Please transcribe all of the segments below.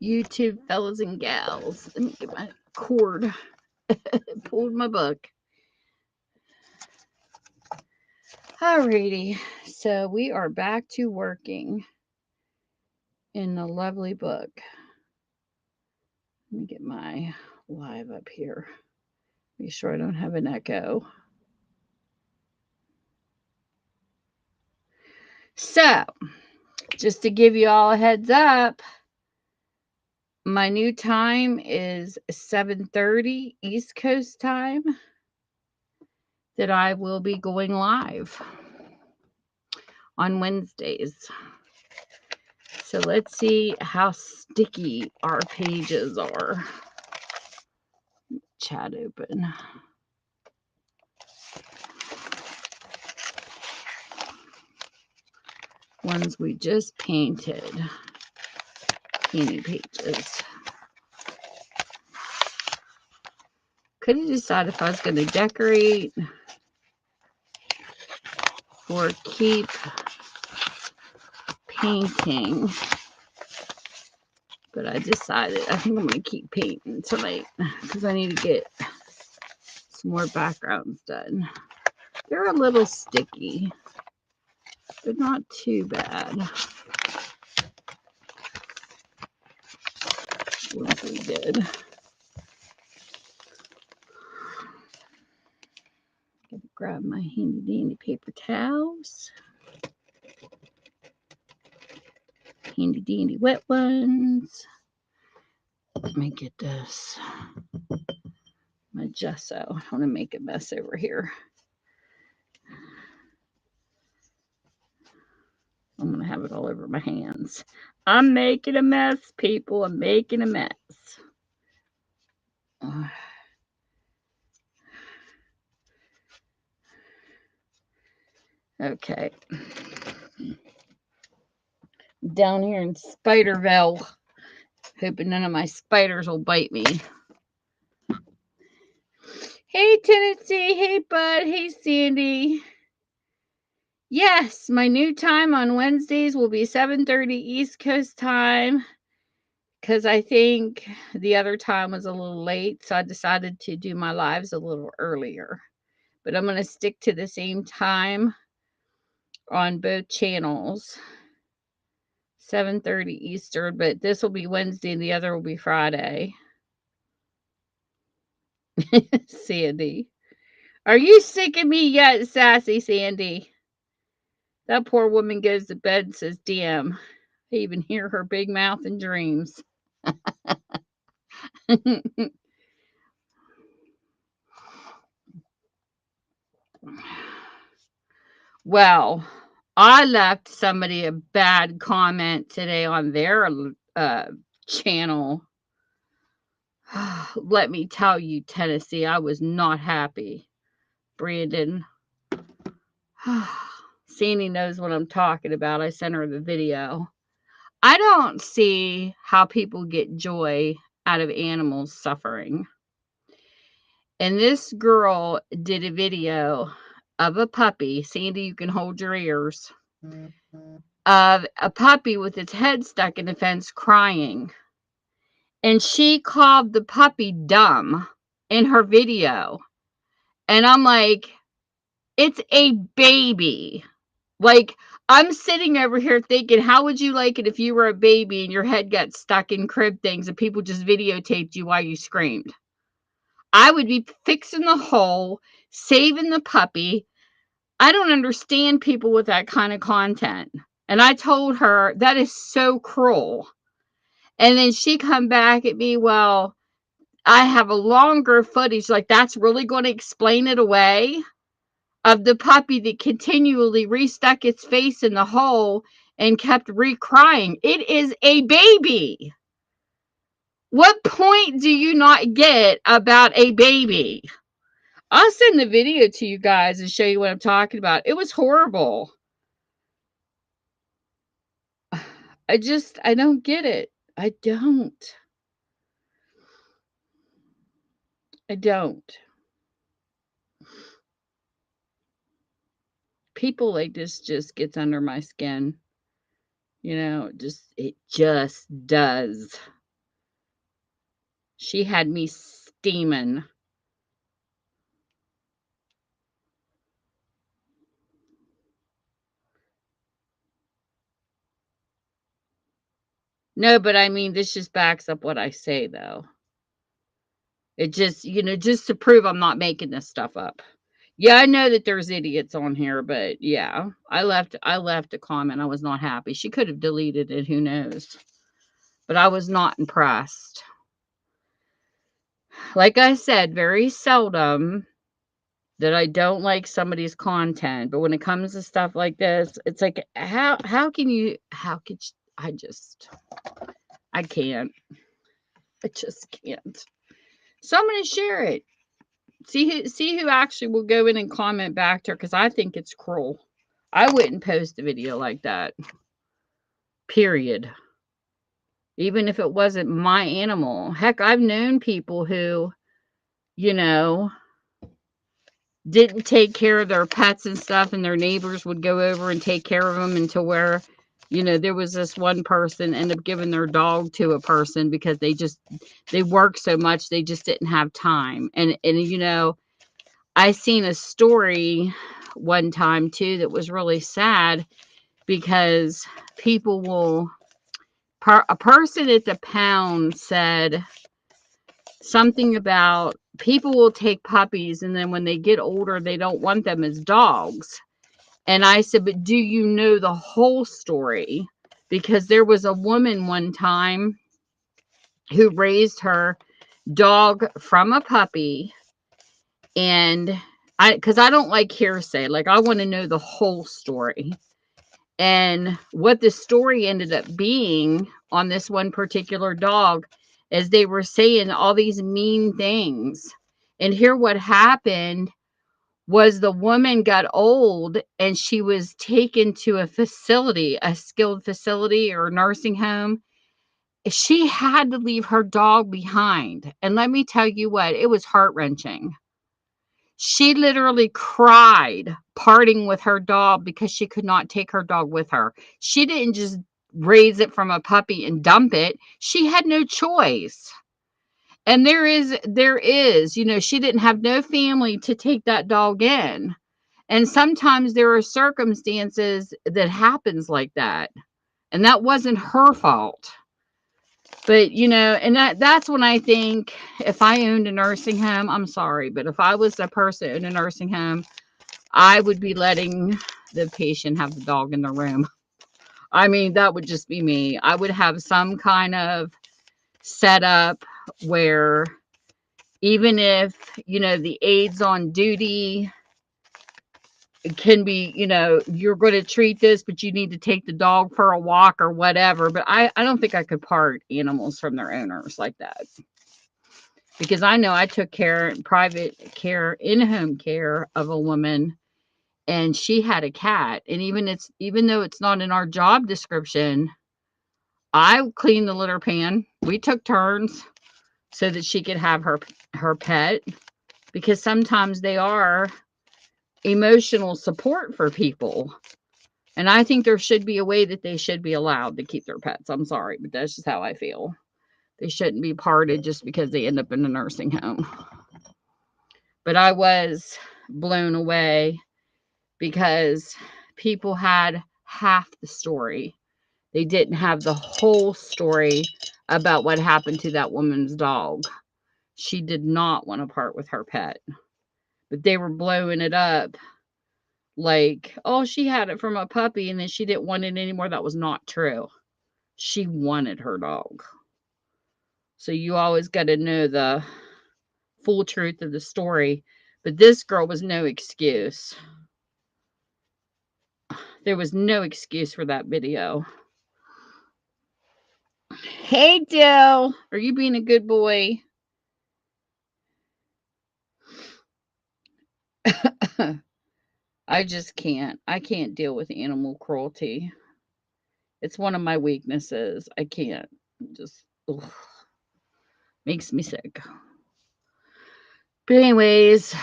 YouTube fellas and gals. Let me get my cord. Pulled my book. Alrighty. So we are back to working in the lovely book. Let me get my live up here. Be sure I don't have an echo. So, just to give you all a heads up, my new time is 7:30 East Coast time that I will be going live on Wednesdays. So let's see how sticky our pages are. Chat open. Ones we just painted. Painting pages. Couldn't decide if I was going to decorate or keep painting. But I decided I think I'm going to keep painting tonight because I need to get some more backgrounds done. They're a little sticky. They're not too bad. Ones we did. Gotta grab my handy dandy paper towels. Handy dandy wet ones. Let me get this. My gesso. I want to make a mess over here. I'm going to have it all over my hands. I'm making a mess, people. I'm making a mess. Okay. Down here in Spiderville. Hoping none of my spiders will bite me. Hey, Tennessee. Hey, Bud. Hey, Sandy. Yes, my new time on Wednesdays will be 7:30 East Coast time because I think the other time was a little late, so I decided to do my lives a little earlier. But I'm going to stick to the same time on both channels. 7:30 Eastern, but this will be Wednesday and the other will be Friday. Sandy. Are you sick of me yet, sassy Sandy? That poor woman goes to bed and says, damn, I even hear her big mouth in dreams. Well, I left somebody a bad comment today on their channel. Let me tell you, Tennessee, I was not happy. Brandon. Sandy knows what I'm talking about. I sent her the video. I don't see how people get joy out of animals suffering. And this girl did a video of a puppy. Sandy, you can hold your ears. Of a puppy with its head stuck in the fence crying. And she called the puppy dumb in her video. And I'm like, it's a baby. Like, I'm sitting over here thinking, how would you like it if you were a baby and your head got stuck in crib things and people just videotaped you while you screamed? I would be fixing the hole, saving the puppy. I don't understand people with that kind of content. And I told her, that is so cruel. And then she come back at me, well, I have a longer footage. Like, that's really going to explain it away? Of the puppy that continually restuck its face in the hole and kept recrying. It is a baby. What point do you not get about a baby? I'll send the video to you guys and show you what I'm talking about. It was horrible. I don't get it. I don't. People like this just gets under my skin. You know, it just does. She had me steaming. No, but I mean, this just backs up what I say, though. It just, just to prove I'm not making this stuff up. Yeah, I know that there's idiots on here, but yeah, I left a comment. I was not happy. She could have deleted it, who knows. But I was not impressed. Like I said, very seldom that I don't like somebody's content, but when it comes to stuff like this, it's like how can you how could you, I can't. I just can't. So I'm going to share it. See who actually will go in and comment back to her, because I think it's cruel. I wouldn't post a video like that. Period. Even if it wasn't my animal. Heck, I've known people who, you know, didn't take care of their pets and stuff, and their neighbors would go over and take care of them until where, there was this one person ended up giving their dog to a person because they worked so much they just didn't have time. And I seen a story one time too that was really sad, because a person at the pound said something about people will take puppies, and then when they get older, they don't want them as dogs. And I said, but do you know the whole story? Because there was a woman one time who raised her dog from a puppy, and because I don't like hearsay, like I want to know the whole story. And what the story ended up being on this one particular dog is they were saying all these mean things. And here what happened was the woman got old and she was taken to a facility, a skilled facility or nursing home. She had to leave her dog behind. And let me tell you what, it was heart-wrenching. She literally cried parting with her dog because she could not take her dog with her. She didn't just raise it from a puppy and dump it. She had no choice. And there is, she didn't have no family to take that dog in. And sometimes there are circumstances that happens like that. And that wasn't her fault. But, and that's when I think if I owned a nursing home, I'm sorry, but if I was a person in a nursing home, I would be letting the patient have the dog in the room. I mean, that would just be me. I would have some kind of setup where even if, the aides on duty can be, you're going to treat this, but you need to take the dog for a walk or whatever. But I don't think I could part animals from their owners like that. Because I know I took private care, in-home care of a woman, and she had a cat. And even though it's not in our job description, I cleaned the litter pan. We took turns so that she could have her pet, because sometimes they are emotional support for people. And I think there should be a way that they should be allowed to keep their pets. I'm sorry, but that's just how I feel. They shouldn't be parted just because they end up in a nursing home. But I was blown away because people had half the story. They didn't have the whole story about what happened to that woman's dog. She did not want to part with her pet. But they were blowing it up like, oh, she had it from a puppy and then she didn't want it anymore. That was not true. She wanted her dog. So you always got to know the full truth of the story. But this girl was no excuse. There was no excuse for that video. Hey, Dill. Are you being a good boy? I just can't. I can't deal with animal cruelty. It's one of my weaknesses. I can't. Just ugh, makes me sick. But anyways,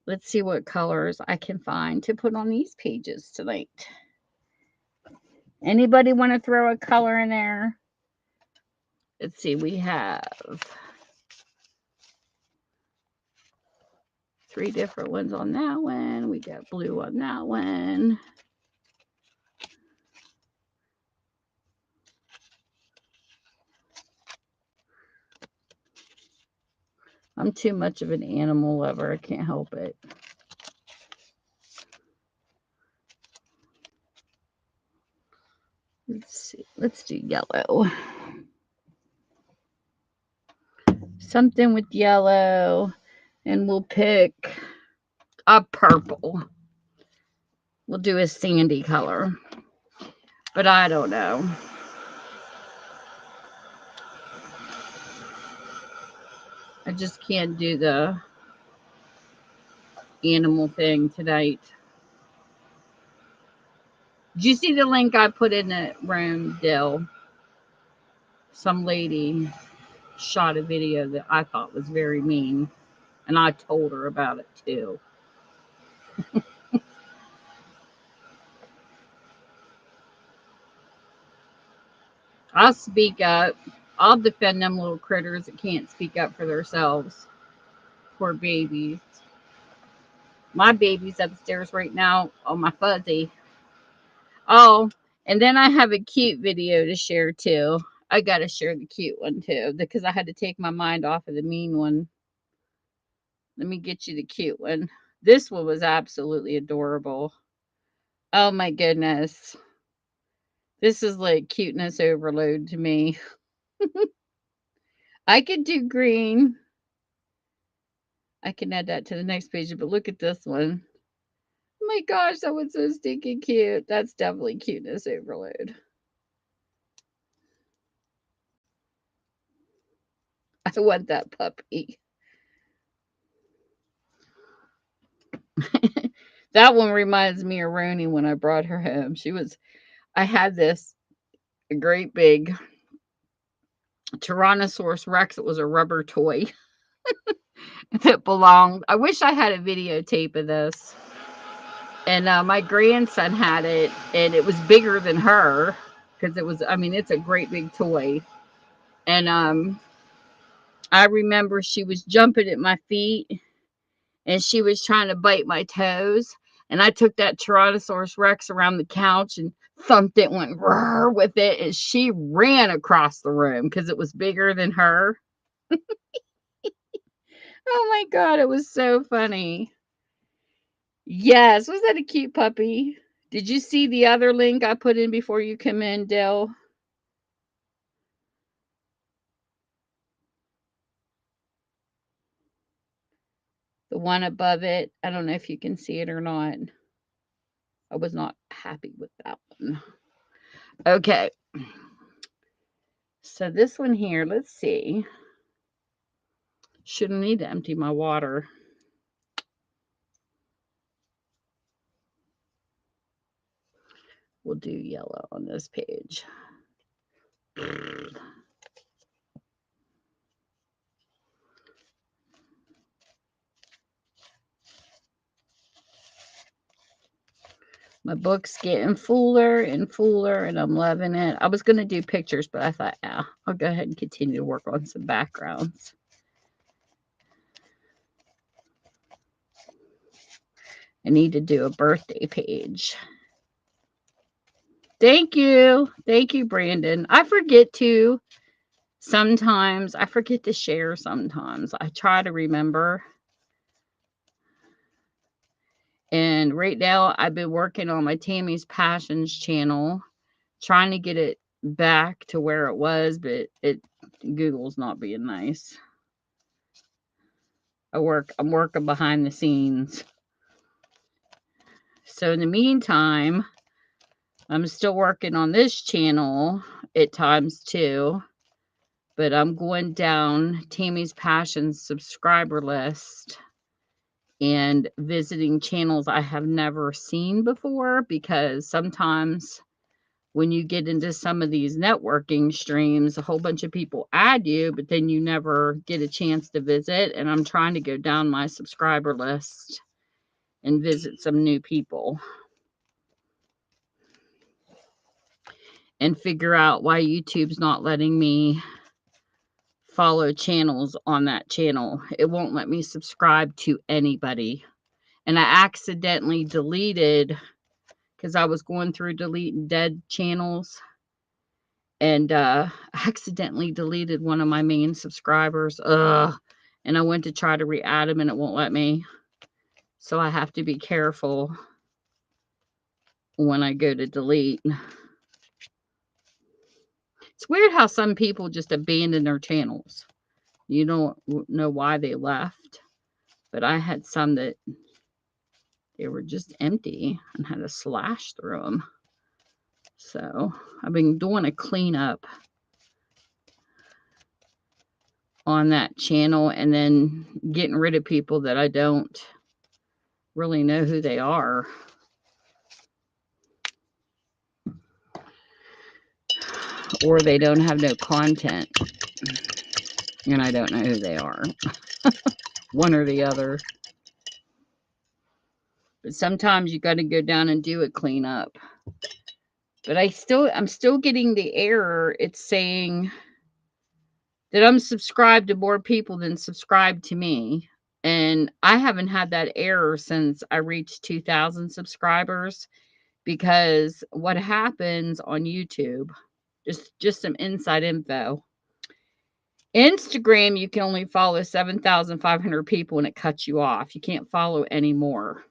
let's see what colors I can find to put on these pages tonight. Anybody want to throw a color in there? Let's see, we have 3 different ones on that one. We got blue on that one. I'm too much of an animal lover. I can't help it. Let's see. Let's do yellow. Something with yellow. And we'll pick a purple. We'll do a sandy color. But I don't know. I just can't do the animal thing tonight. Did you see the link I put in the room, Dill? Some lady shot a video that I thought was very mean. And I told her about it too. I'll speak up. I'll defend them little critters that can't speak up for themselves. Poor babies. My baby's upstairs right now on my fuzzy. Oh, and then I have a cute video to share too. I got to share the cute one too because I had to take my mind off of the mean one. Let me get you the cute one. This one was absolutely adorable. Oh my goodness. This is like cuteness overload to me. I could do green. I can add that to the next page, but look at this one. Oh my gosh, that was so stinking cute. That's definitely cuteness overload. I want that puppy. That one reminds me of Roni when I brought her home. I had this great big Tyrannosaurus Rex. It was a rubber toy that belonged. I wish I had a videotape of this. And my grandson had it, and it was bigger than her because it's a great big toy. And I remember she was jumping at my feet and she was trying to bite my toes. And I took that Tyrannosaurus Rex around the couch and thumped it, went roar with it, and she ran across the room because it was bigger than her. Oh my God, it was so funny. Yes, was that a cute puppy? Did you see the other link I put in before you come in, Dill? The one above it. I don't know if you can see it or not. I was not happy with that one. Okay. So this one here, let's see. Shouldn't need to empty my water. We'll do yellow on this page. My book's getting fuller and fuller, and I'm loving it. I was going to do pictures, but I thought, yeah, I'll go ahead and continue to work on some backgrounds. I need to do a birthday page. Thank you. Thank you, Brandon. I forget to sometimes. I forget to share sometimes. I try to remember. And right now, I've been working on my Tammy's Passions channel, trying to get it back to where it was, but Google's not being nice. I'm working behind the scenes. So in the meantime, I'm still working on this channel at times too, but I'm going down Tammy's Passions subscriber list and visiting channels I have never seen before, because sometimes when you get into some of these networking streams, a whole bunch of people add you, but then you never get a chance to visit. And I'm trying to go down my subscriber list and visit some new people and figure out why YouTube's not letting me follow channels on that channel. It won't let me subscribe to anybody. And I accidentally deleted, because I was going through deleting dead channels, and accidentally deleted one of my main subscribers. And I went to try to re-add him and it won't let me. So I have to be careful when I go to delete. It's weird how some people just abandon their channels. You don't know why they left. But I had some that they were just empty and had a slash through them. So I've been doing a cleanup on that channel and then getting rid of people that I don't really know who they are. Or they don't have no content. And I don't know who they are. One or the other. But sometimes you got to go down and do a cleanup. But I'm still getting the error. It's saying that I'm subscribed to more people than subscribe to me. And I haven't had that error since I reached 2,000 subscribers. Because what happens on YouTube, just some inside info. Instagram, you can only follow 7,500 people and it cuts you off. You can't follow anymore.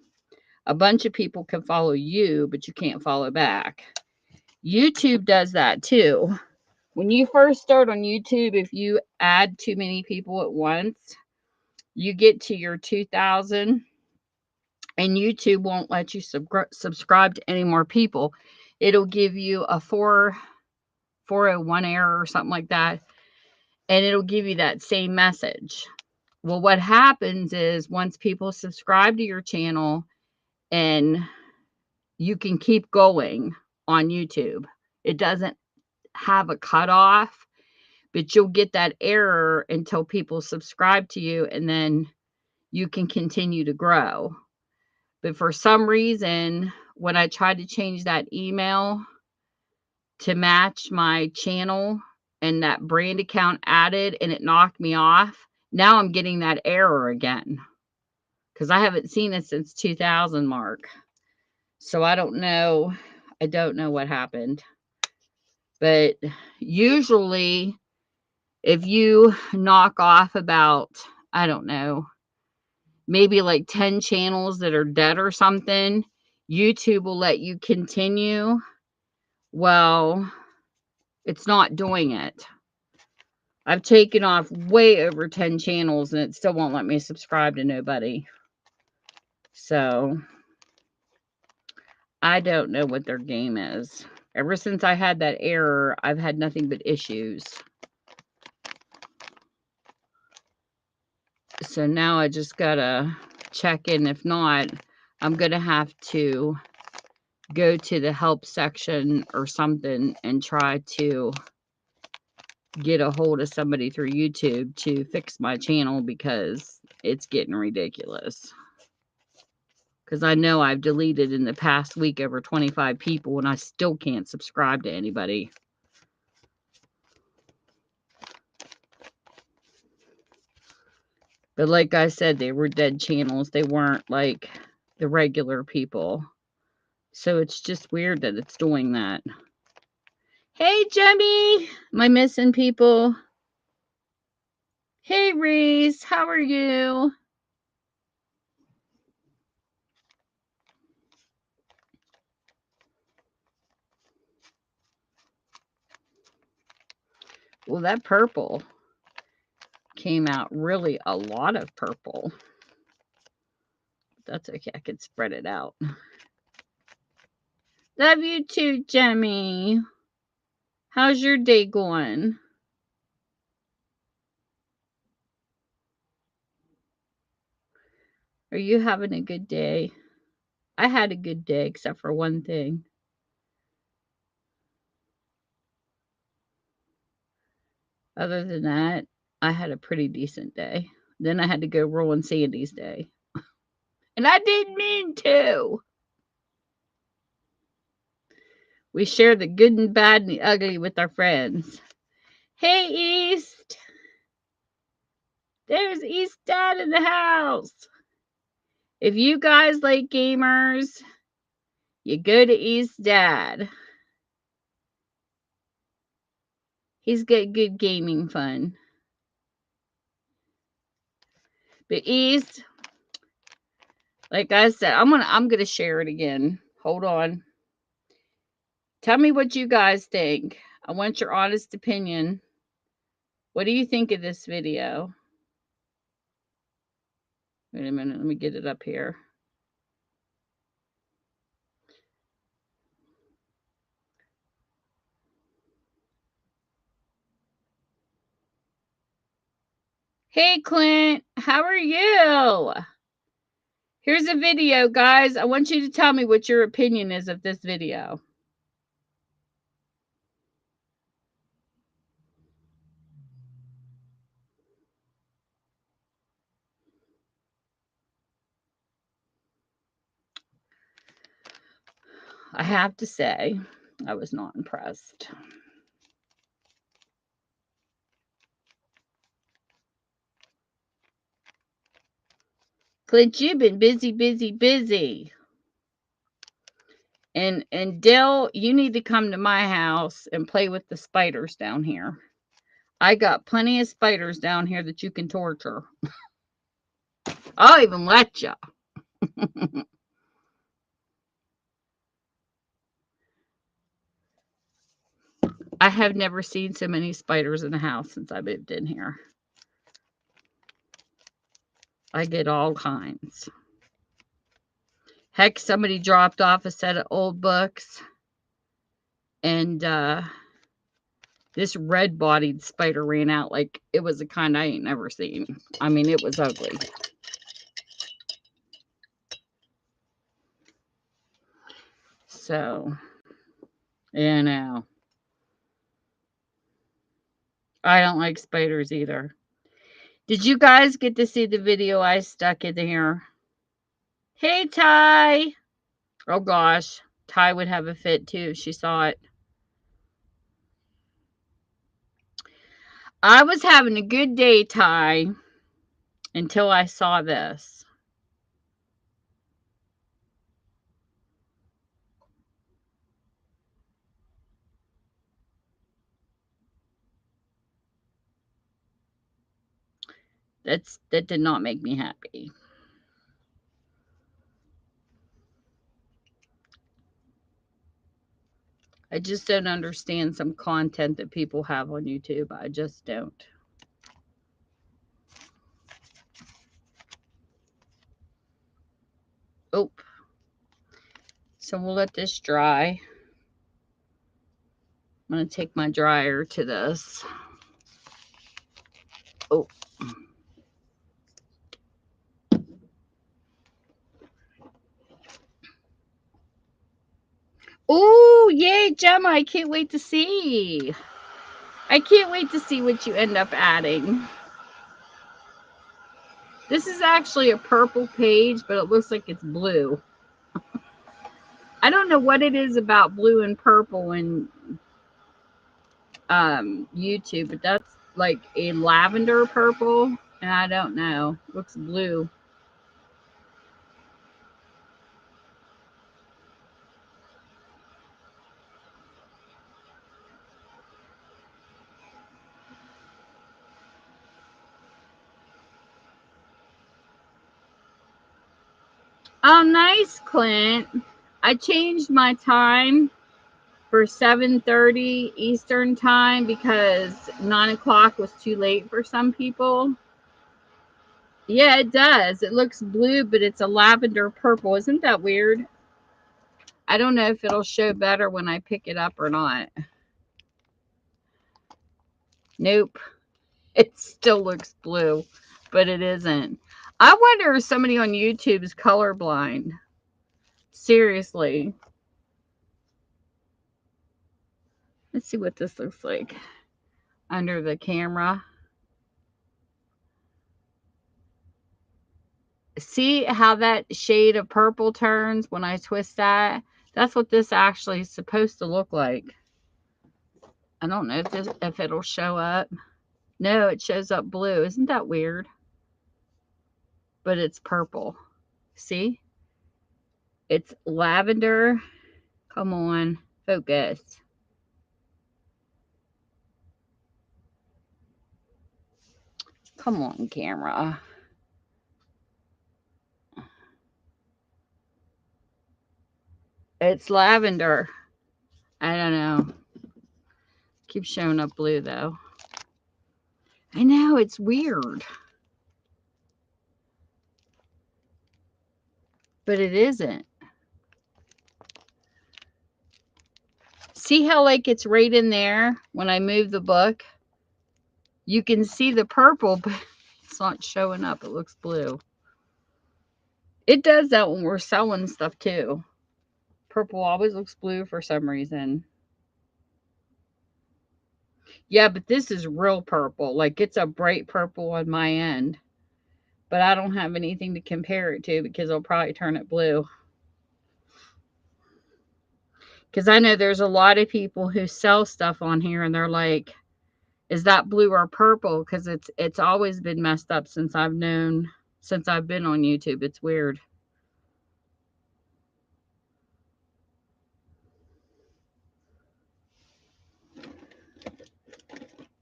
A bunch of people can follow you, but you can't follow back. YouTube does that too. When you first start on YouTube, if you add too many people at once, you get to your 2,000 and YouTube won't let you subscribe to any more people. It'll give you a 401 error or something like that, and it'll give you that same message. Well, what happens is once people subscribe to your channel, and you can keep going on YouTube. It doesn't have a cutoff, but you'll get that error until people subscribe to you, and then you can continue to grow. But for some reason, when I tried to change that email to match my channel and that brand account added, and it knocked me off, now I'm getting that error again because I haven't seen it since 2000 mark. So I don't know what happened. But usually if you knock off about, I don't know, maybe like 10 channels that are dead or something, YouTube will let you continue. Well, it's not doing it. I've taken off way over 10 channels and it still won't let me subscribe to nobody. So I don't know what their game is. Ever since I had that error, I've had nothing but issues. So now I just gotta check in. If not, I'm gonna have to go to the help section or something and try to get a hold of somebody through YouTube to fix my channel because it's getting ridiculous. Because I know I've deleted in the past week over 25 people and I still can't subscribe to anybody. But like I said, they were dead channels. They weren't like the regular people. So it's just weird that it's doing that. Hey, Jemmy! Am I missing people? Hey, Reese! How are you? Well, that purple came out really a lot of purple. That's okay. I can spread it out. Love you too, Jemmy. How's your day going? Are you having a good day? I had a good day, except for one thing. Other than that, I had a pretty decent day. Then I had to go ruin Sandy's day. And I didn't mean to. We share the good and bad and the ugly with our friends. Hey, East. There's East Dad in the house. If you guys like gamers, you go to East Dad. He's got good gaming fun. But East, like I said, I'm gonna share it again. Hold on. Tell me what you guys think. I want your honest opinion. What do you think of this video? Wait a minute, let me get it up here. Hey Clint, how are you? Here's a video, guys. I want you to tell me what your opinion is of this video. I have to say, I was not impressed. Clint, you've been busy. And Dill, you need to come to my house and play with the spiders down here. I got plenty of spiders down here that you can torture. I'll even let you. I have never seen so many spiders in the house since I moved in here. I get all kinds. Heck, somebody dropped off a set of old books, and this red-bodied spider ran out like it was a kind I ain't never seen. I mean, it was ugly. So, you know. I don't like spiders either. Did you guys get to see the video I stuck in here? Hey, Ty. Oh, gosh. Ty would have a fit, too, if she saw it. I was having a good day, Ty, until I saw this. That did not make me happy. I just don't understand some content that people have on YouTube. I just don't. Oh. So we'll let this dry. I'm going to take my dryer to this. Oh. Oh, yay, Gemma. I can't wait to see. I can't wait to see what you end up adding. This is actually a purple page, but it looks like it's blue. I don't know what it is about blue and purple in YouTube, but that's like a lavender purple, and I don't know. It looks blue. Oh, nice, Clint. I changed my time for 7:30 Eastern time because 9 o'clock was too late for some people. Yeah, it does. It looks blue, but it's a lavender purple. Isn't that weird? I don't know if it'll show better when I pick it up or not. Nope. It still looks blue, but it isn't. I wonder if somebody on YouTube is colorblind. Seriously. Let's see what this looks like under the camera. See how that shade of purple turns when I twist that? That's what this actually is supposed to look like. I don't know if it'll show up. No, it shows up blue. Isn't that weird? But it's purple. See? It's lavender. Come on, focus. Come on, camera. It's lavender. I don't know. Keeps showing up blue though. I know, it's weird. But it isn't. See how like it's right in there when I move the book? You can see the purple, but it's not showing up. It looks blue. It does that when we're selling stuff too. Purple always looks blue for some reason. Yeah, but this is real purple. Like it's a bright purple on my end. But I don't have anything to compare it to because I'll probably turn it blue. Because I know there's a lot of people who sell stuff on here and they're like, is that blue or purple? Because it's always been messed up since I've been on YouTube. It's weird.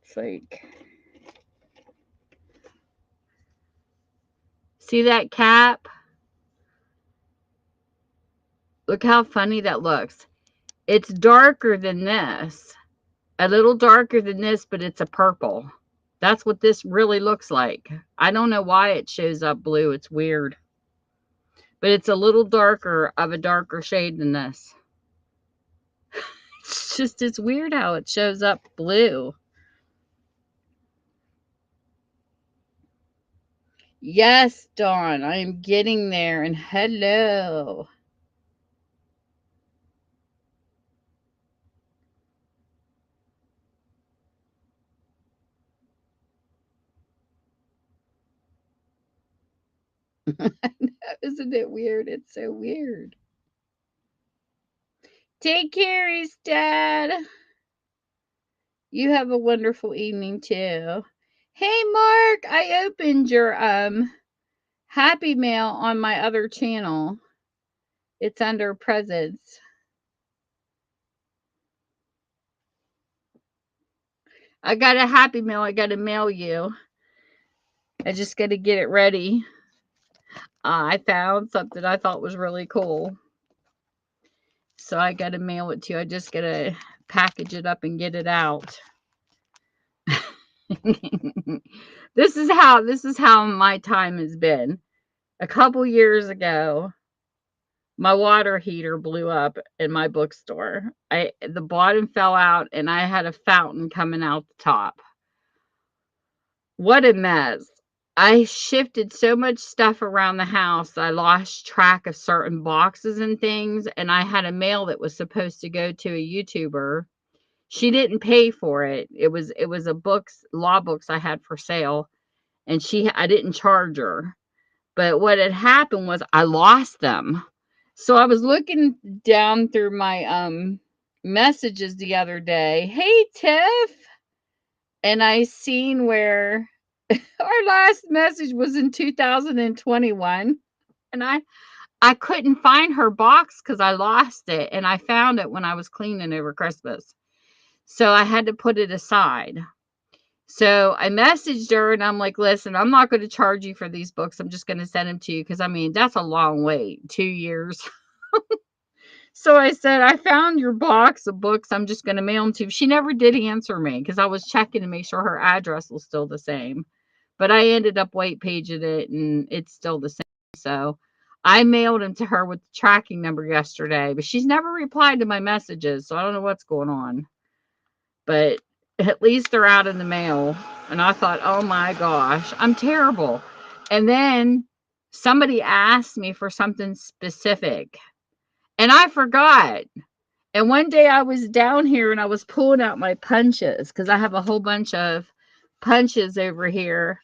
It's like, see that cap? Look how funny that looks. It's darker than this. A little darker than this, but it's a purple. That's what this really looks like. I don't know why it shows up blue. It's weird. But it's a little darker of a darker shade than this. It's weird how it shows up blue. Yes, Dawn, I am getting there. And hello. Isn't it weird? It's so weird. Take care, Dad. You have a wonderful evening too. Hey, Mark, I opened your Happy Mail on my other channel. It's under presents. I got a Happy Mail. I got to mail you. I just got to get it ready. I found something I thought was really cool. So I got to mail it to you. I just got to package it up and get it out. This is how my time has been. A couple years ago, my water heater blew up in my bookstore. The bottom fell out and I had a fountain coming out the top. What a mess. I shifted so much stuff around the house, I lost track of certain boxes and things, and I had a mail that was supposed to go to a YouTuber. She didn't pay for it. It was a law books I had for sale, and I didn't charge her. But what had happened was I lost them. So I was looking down through my messages the other day. Hey Tiff, and I seen where our last message was in 2021, and I couldn't find her box because I lost it, and I found it when I was cleaning over Christmas. So I had to put it aside. So I messaged her and I'm like, listen, I'm not going to charge you for these books. I'm just going to send them to you because I mean, that's a long wait, 2 years. So I said, I found your box of books. I'm just going to mail them to you. She never did answer me because I was checking to make sure her address was still the same. But I ended up white paging it and it's still the same. So I mailed them to her with the tracking number yesterday, but she's never replied to my messages. So I don't know what's going on. But at least they're out in the mail. And I thought, oh my gosh, I'm terrible. And then somebody asked me for something specific and I forgot. And one day I was down here and I was pulling out my punches because I have a whole bunch of punches over here.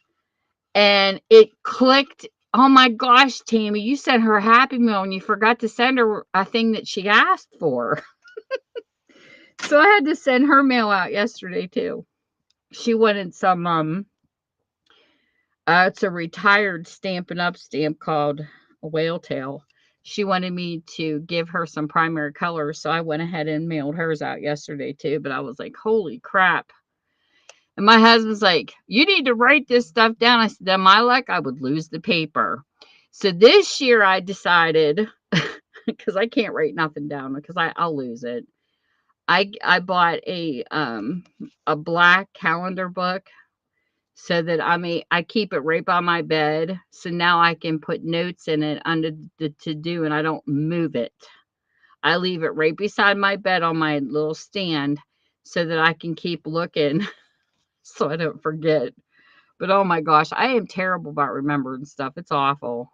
And it clicked. Oh my gosh, Tammy, you sent her a Happy Meal and you forgot to send her a thing that she asked for. So I had to send her mail out yesterday too. She wanted some, it's a retired Stampin' Up! Stamp called a whale tail. She wanted me to give her some primary colors, so I went ahead and mailed hers out yesterday too, but I was like, "Holy crap." And my husband's like, "You need to write this stuff down." I said, "On my luck, I would lose the paper." So this year I decided, because I can't write nothing down because I'll lose it. I bought a black calendar book so that I keep it right by my bed. So now I can put notes in it under the to do and I don't move it. I leave it right beside my bed on my little stand so that I can keep looking so I don't forget. But oh my gosh, I am terrible about remembering stuff. It's awful.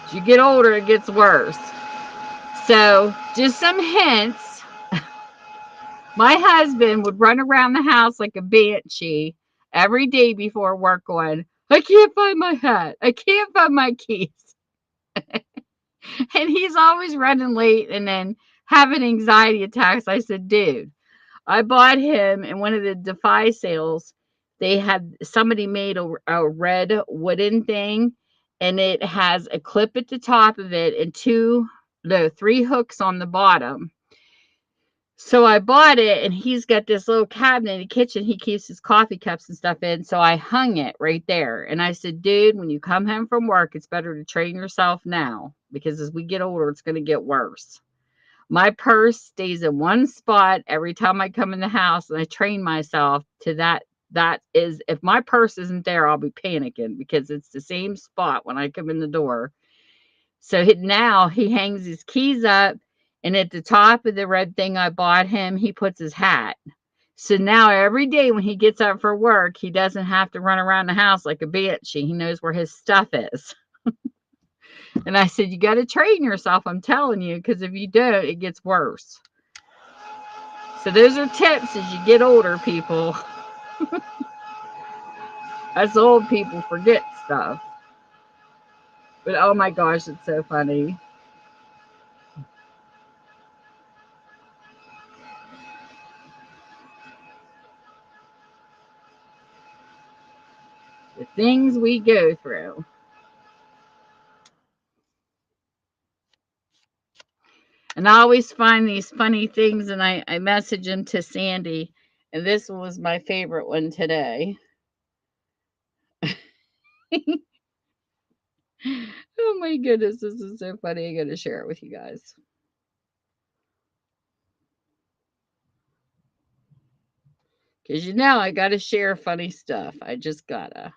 As you get older, it gets worse. So, just some hints. My husband would run around the house like a banshee every day before work going, "I can't find my hat. I can't find my keys." And he's always running late and then having anxiety attacks. I said, "Dude, I bought him in one of the Defy sales. They had somebody made a red wooden thing, and it has a clip at the top of it and three hooks on the bottom. So I bought it, and he's got this little cabinet in the kitchen he keeps his coffee cups and stuff in. So I hung it right there. And I said, "Dude, when you come home from work, it's better to train yourself now because as we get older, it's going to get worse." My purse stays in one spot every time I come in the house, and I train myself to that. That is, if my purse isn't there, I'll be panicking because it's the same spot when I come in the door. So now he hangs his keys up, and at the top of the red thing I bought him, he puts his hat. So now every day when he gets up for work, he doesn't have to run around the house like a banshee. He knows where his stuff is. And I said, "You got to train yourself, I'm telling you, because if you don't, it gets worse." So those are tips as you get older, people. Us old people forget stuff. But oh my gosh, it's so funny. The things we go through. And I always find these funny things and I message them to Sandy. And this was my favorite one today. Oh my goodness, this is so funny. I gotta share it with you guys. Because I gotta share funny stuff. I just gotta.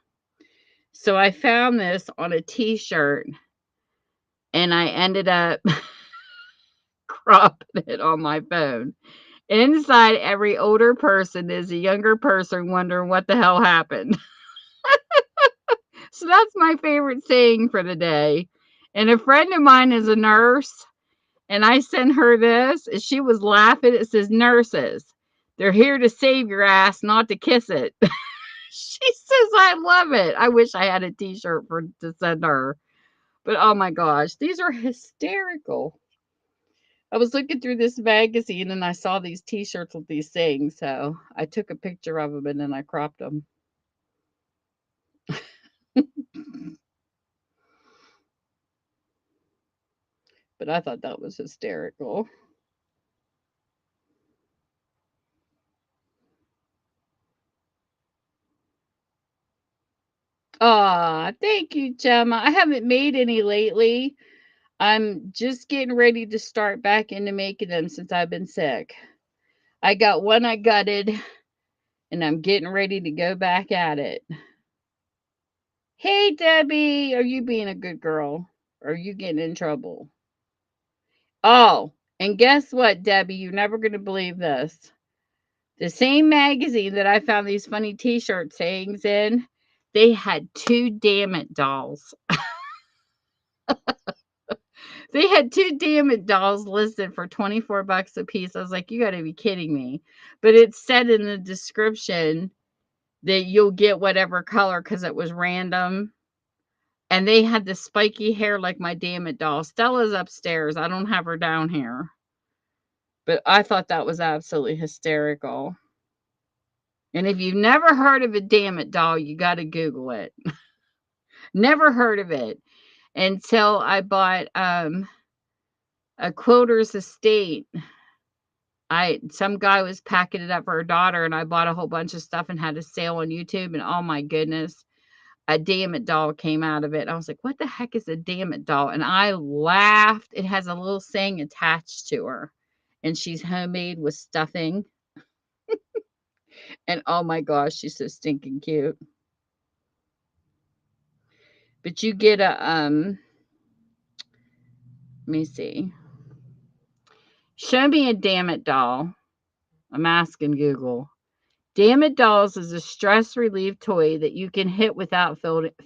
So I found this on a t-shirt and I ended up cropping it on my phone. Inside every older person is a younger person wondering what the hell happened. So that's my favorite saying for the day. And a friend of mine is a nurse, and I sent her this, and she was laughing. It says, "Nurses, they're here to save your ass, not to kiss it." She says, "I love it. I wish I had a t-shirt to send her." But oh my gosh, these are hysterical. I was looking through this magazine and I saw these t-shirts with these sayings, so I took a picture of them and then I cropped them. But I thought that was hysterical. Aw, thank you, Gemma. I haven't made any lately. I'm just getting ready to start back into making them since I've been sick. I got one I gutted and I'm getting ready to go back at it. Hey, Debbie, are you being a good girl? Or are you getting in trouble? Oh, and guess what, Debbie? You're never going to believe this. The same magazine that I found these funny t shirt sayings in, they had two Damn It dolls. They had two Damn It dolls listed for 24 bucks a piece. I was like, "You got to be kidding me." But it said in the description that you'll get whatever color because it was random. And they had the spiky hair like my Damn It doll. Stella's upstairs. I don't have her down here. But I thought that was absolutely hysterical. And if you've never heard of a Damn It doll, you got to Google it. Never heard of it until I bought a Quilter's Estate. Some guy was packing it up for her daughter, and I bought a whole bunch of stuff and had a sale on YouTube, and oh my goodness, a Damn It doll came out of it. I was like, what the heck is a Damn It doll? And I laughed. It has a little saying attached to her, and she's homemade with stuffing. And oh my gosh, she's so stinking cute. But you get a let me see. Show me a Damn It doll. I'm asking Google. Damn It Dolls is a stress relief toy that you can hit without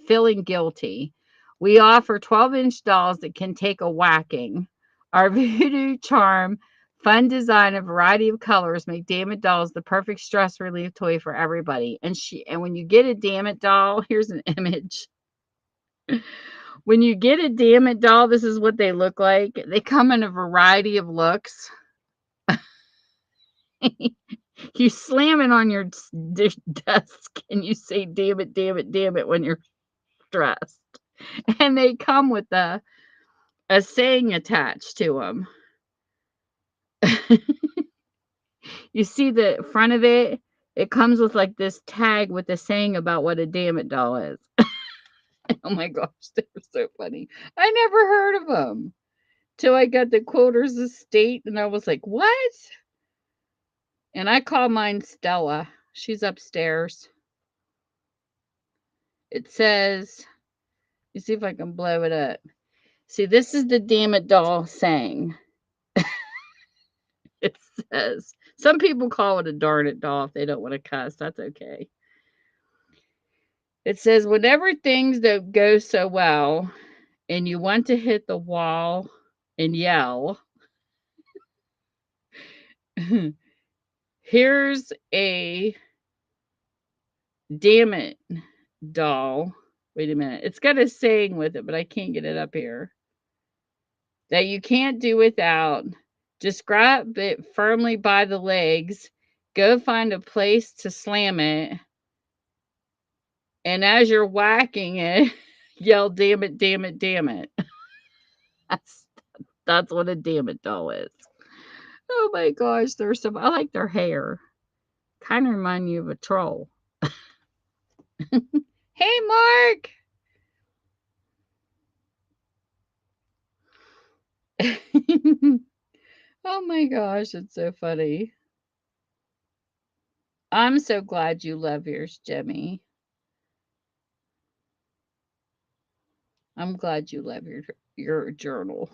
feeling guilty. We offer 12-inch dolls that can take a whacking. Our voodoo charm, fun design, and variety of colors make Damn It Dolls the perfect stress relief toy for everybody. And when you get a Damn It doll, here's an image. When you get a Damn It doll, this is what they look like. They come in a variety of looks. You slam it on your desk and you say, damn it, damn it, damn it, when you're stressed. And they come with a saying attached to them. You see the front of it? It comes with like this tag with a saying about what a damn it doll is. Oh my gosh, they were so funny. I never heard of them till I got the Quilter's Estate, and I was like, what? And I call mine Stella. She's upstairs. It says, you see if I can blow it up. See, this is the Damn It doll saying. It says, some people call it a darn it doll if they don't want to cuss. That's okay. It says, whenever things don't go so well and you want to hit the wall and yell, here's a Damn It doll. Wait a minute. It's got a saying with it, but I can't get it up here. That you can't do without. Just grab it firmly by the legs, go find a place to slam it, and as you're whacking it, yell, damn it, damn it, damn it. That's what a Damn It doll is. Oh my gosh, I like their hair. Kind of remind you of a troll. Hey, Mark! Oh my gosh, it's so funny. I'm so glad you love yours, Jimmy. I'm glad you love your journal.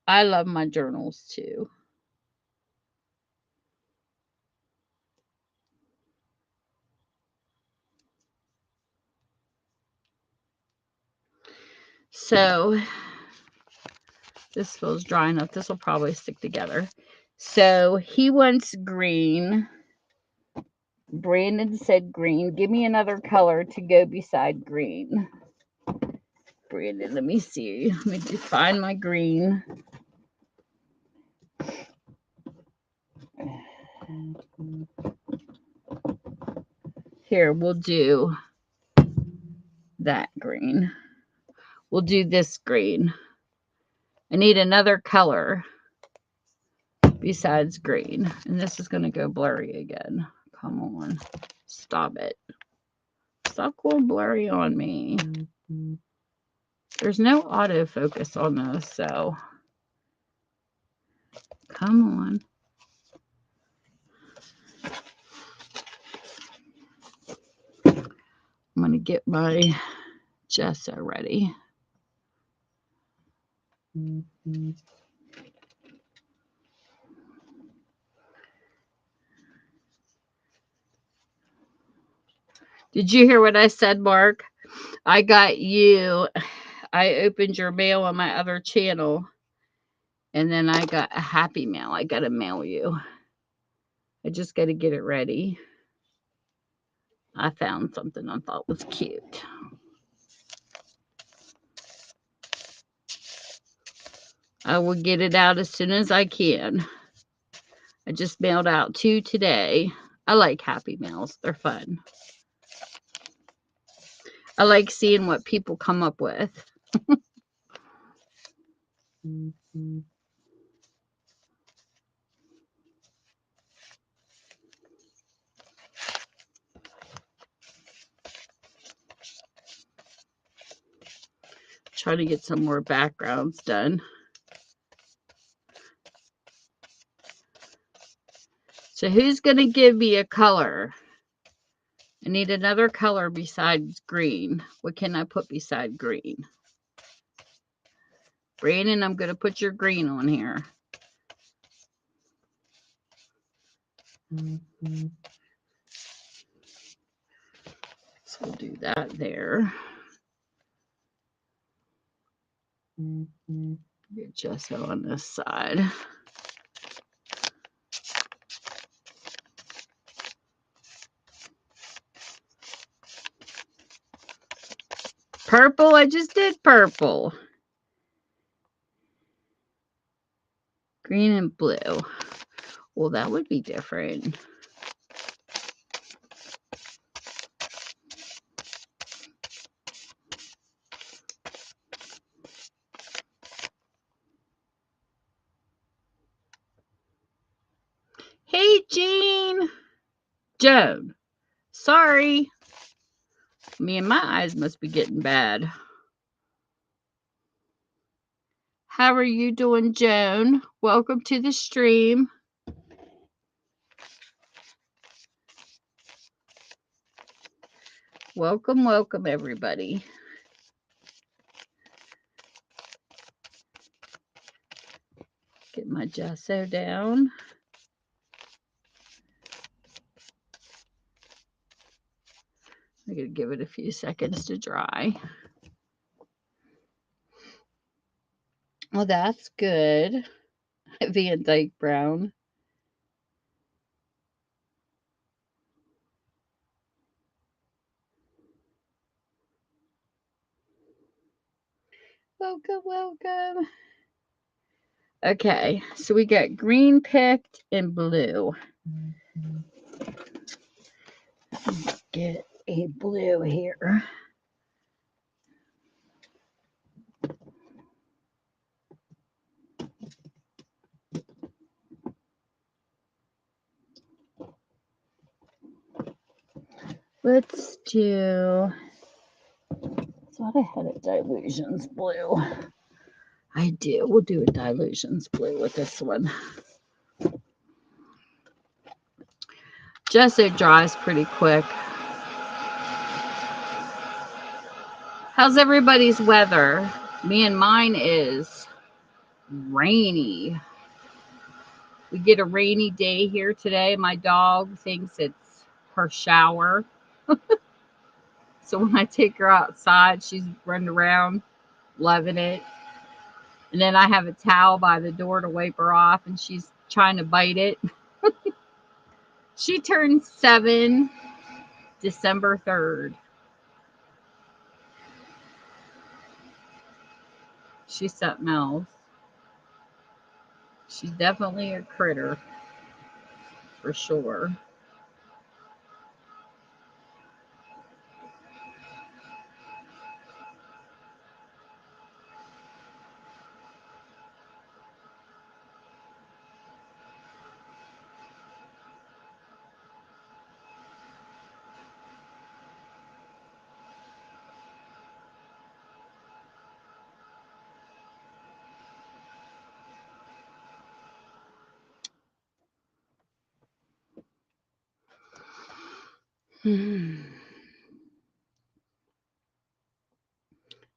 I love my journals too. So this feels dry enough. This will probably stick together. So he wants green. Brandon said green. Give me another color to go beside green. Brandon, let me see. Let me find my green. Here, we'll do that green. We'll do this green. I need another color besides green. And this is going to go blurry again. Come on. Stop it. Stop going blurry on me. There's no autofocus on this, so come on. I'm going to get my gesso ready. Did you hear what I said, Mark? I opened your mail on my other channel, and then I got a happy mail. I got to mail you. I just got to get it ready. I found something I thought was cute. I will get it out as soon as I can. I just mailed out 2 today. I like happy mails. They're fun. I like seeing what people come up with. Try to get some more backgrounds done. So who's going to give me a color? I need another color besides green. What can I put beside green? Brandon, I'm going to put your green on here. So we'll do that there. Get gesso on this side. Purple, I just did purple. Green and blue. Well, that would be different. Hey, Jean. Joan. Sorry. Me and my eyes must be getting bad. How are you doing, Joan? Welcome to the stream. Welcome, welcome, everybody. Get my gesso down. I'm going to give it a few seconds to dry. Well, that's good. Van Dyke Brown. Welcome, welcome. Okay, so we got green picked and blue. Get a blue here. Let's do, I thought I had a Dylusions blue. I do. We'll do a Dylusions blue with this one. Gesso dries pretty quick. How's everybody's weather? Me and mine is rainy. We get a rainy day here today. My dog thinks it's her shower. So when I take her outside, she's running around, loving it. And then I have a towel by the door to wipe her off, and she's trying to bite it. She turned 7 December 3rd. She's something else. She's definitely a critter, for sure.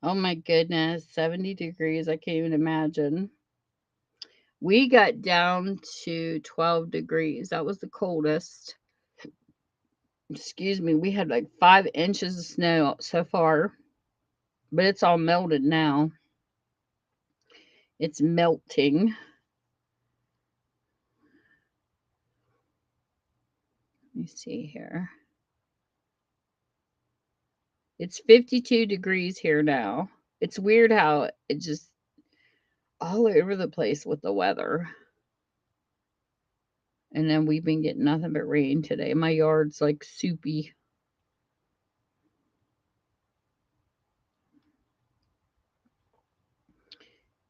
Oh my goodness, 70 degrees. I can't even imagine. We got down to 12 degrees. That was the coldest. Excuse me. We had like 5 inches of snow so far, but it's all melted now. It's melting. Let me see here. It's 52 degrees here now. It's weird how it just all over the place with the weather. And then we've been getting nothing but rain today. My yard's like soupy.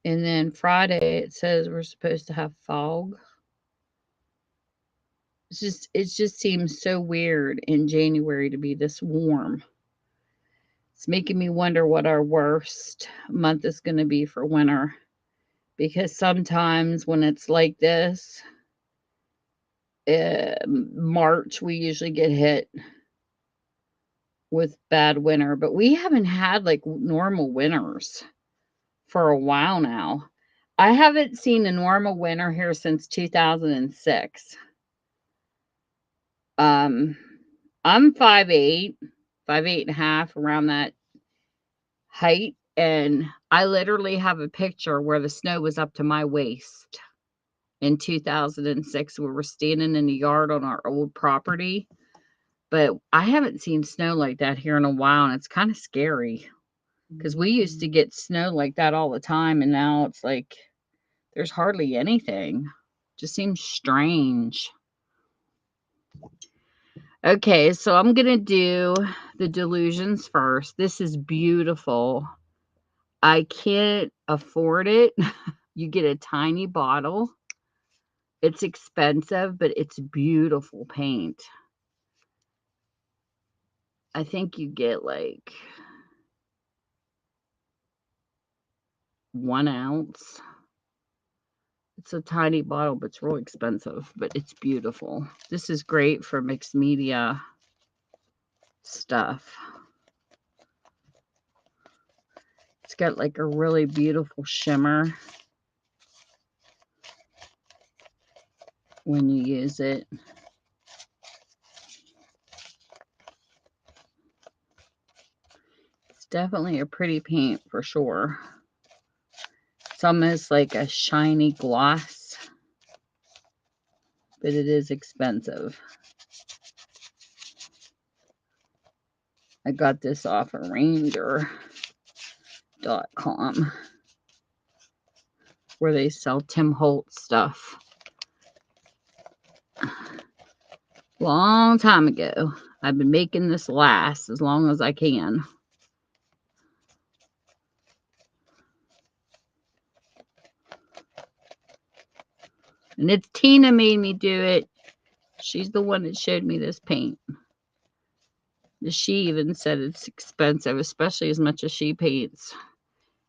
And then Friday it says we're supposed to have fog. It just seems so weird in January to be this warm. It's making me wonder what our worst month is going to be for winter. Because sometimes when it's like this, March, we usually get hit with bad winter, but we haven't had like normal winters for a while now. I haven't seen a normal winter here since 2006. I'm 5'8", 5'8.5", around that height, and I literally have a picture where the snow was up to my waist in 2006. We were standing in the yard on our old property, but I haven't seen snow like that here in a while, and it's kind of scary because we used to get snow like that all the time, and now it's like there's hardly anything. Just seems strange. Okay, so I'm going to do the Delusions first. This is beautiful. I can't afford it. You get a tiny bottle. It's expensive, but it's beautiful paint. I think you get like 1 ounce. It's a tiny bottle, but it's really expensive, but it's beautiful. This is great for mixed media stuff. It's got like a really beautiful shimmer when you use it. It's definitely a pretty paint for sure. It's almost like a shiny gloss, but it is expensive. I got this off of Ranger.com where they sell Tim Holtz stuff. Long time ago. I've been making this last as long as I can. And it's Tina made me do it. She's the one that showed me this paint. She even said it's expensive, especially as much as she paints.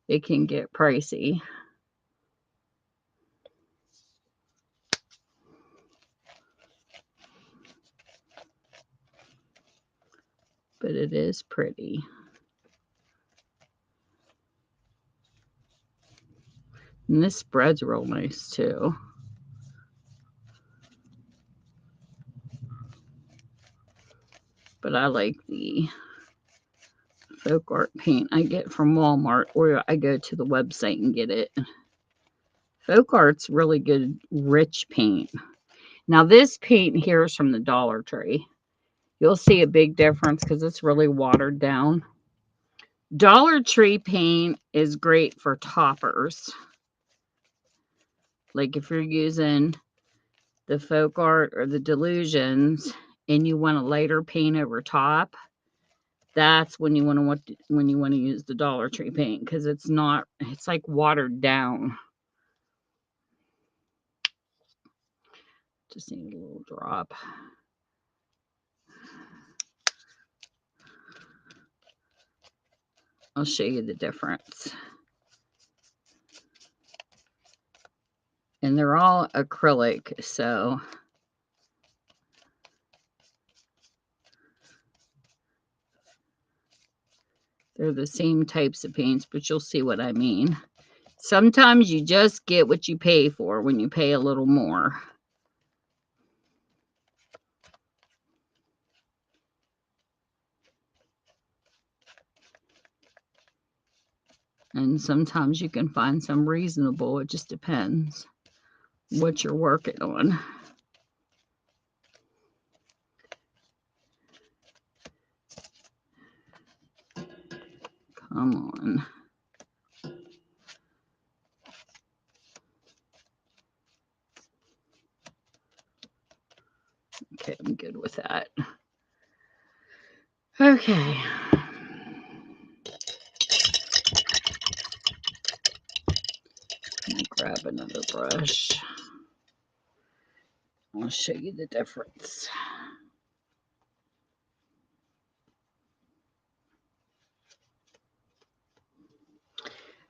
It can get pricey. But it is pretty. And this spread's real nice too. But I like the folk art paint I get from Walmart, or I go to the website and get it. Folk art's really good, rich paint. Now this paint here is from the Dollar Tree. You'll see a big difference because it's really watered down. Dollar Tree paint is great for toppers. Like if you're using the folk art or the Delusions and you want a lighter paint over top, that's when you want to use the Dollar Tree paint, because it's like watered down. Just need a little drop. I'll show you the difference. And they're all acrylic, so they're the same types of paints, but you'll see what I mean. Sometimes you just get what you pay for when you pay a little more. And sometimes you can find some reasonable. It just depends what you're working on. Come on. that. Okay. Let me grab another brush. I'll show you the difference.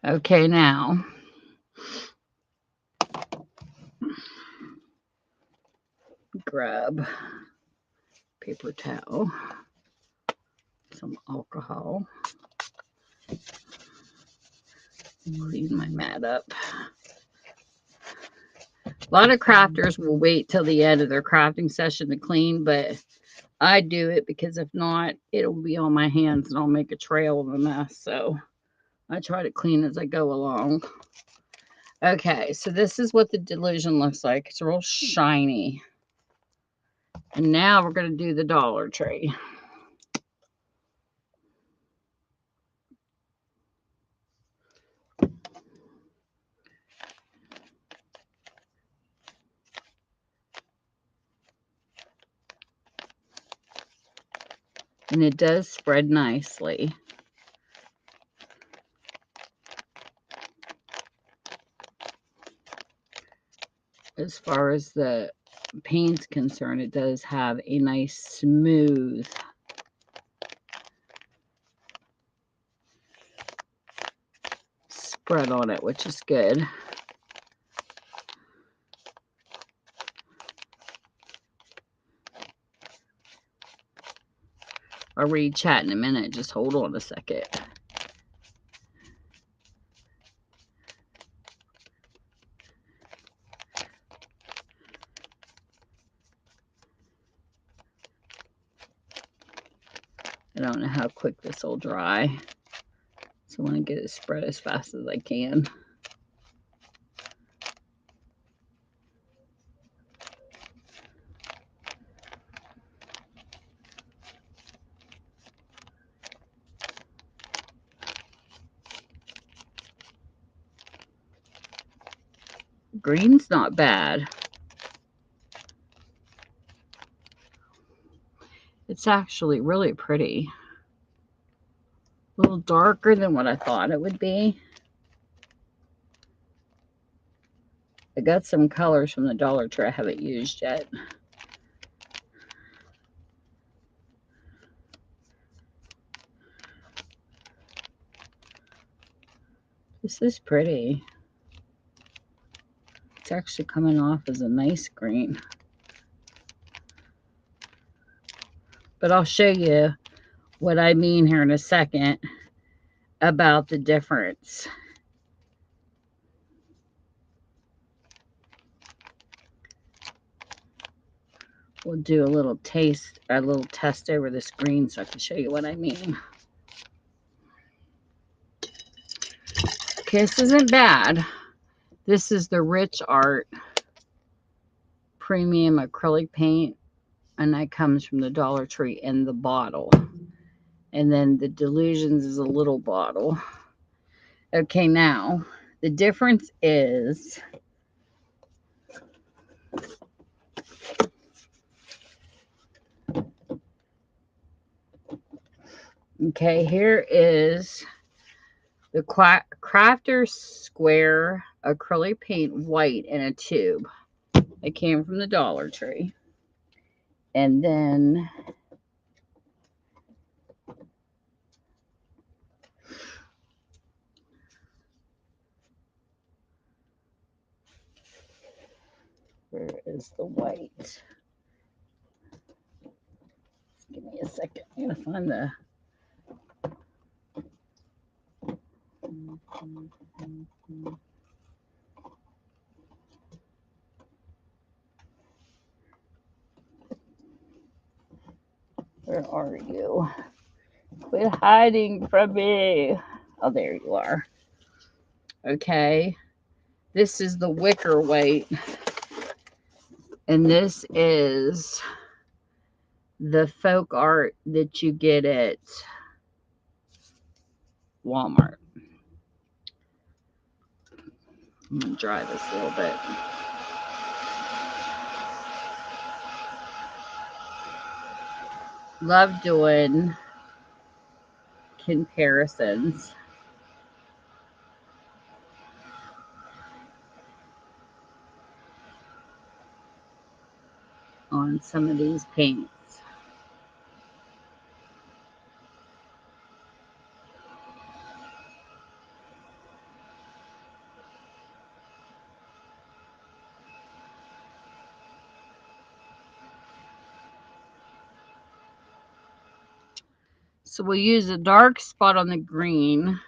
Okay, now grab paper towel, some alcohol, clean my mat up. A lot of crafters will wait till the end of their crafting session to clean, but I do it because if not, it'll be on my hands and I'll make a trail of a mess. So I try to clean as I go along. Okay, so this is what the Delusion looks like. It's real shiny. And now we're going to do the Dollar Tree. And it does spread nicely. As far as the paint's concerned, it does have a nice smooth spread on it, which is good. I'll read chat in a minute. Just hold on a second. I don't know how quick this will dry, so I want to get it spread as fast as I can. Green's not bad. It's actually really pretty. A little darker than what I thought it would be. I got some colors from the Dollar Tree I haven't used yet. This is pretty. It's actually coming off as a nice green. But I'll show you what I mean here in a second about the difference. We'll do a little test over this green so I can show you what I mean. Okay, this isn't bad. This is the Rich Art Premium Acrylic Paint, and that comes from the Dollar Tree in the bottle. And then the Delusions is a little bottle. Okay, now the difference is okay, here is the Crafter Square Acrylic Paint White in a tube. It came from the Dollar Tree. And then where is the white? Give me a second. I'm going to find the... Where are you? Quit hiding from me. Oh, there you are. Okay. This is the wicker white. And this is the folk art that you get at Walmart. I'm going to dry this a little bit. love doing comparisons on some of these paints. So we'll use a dark spot on the green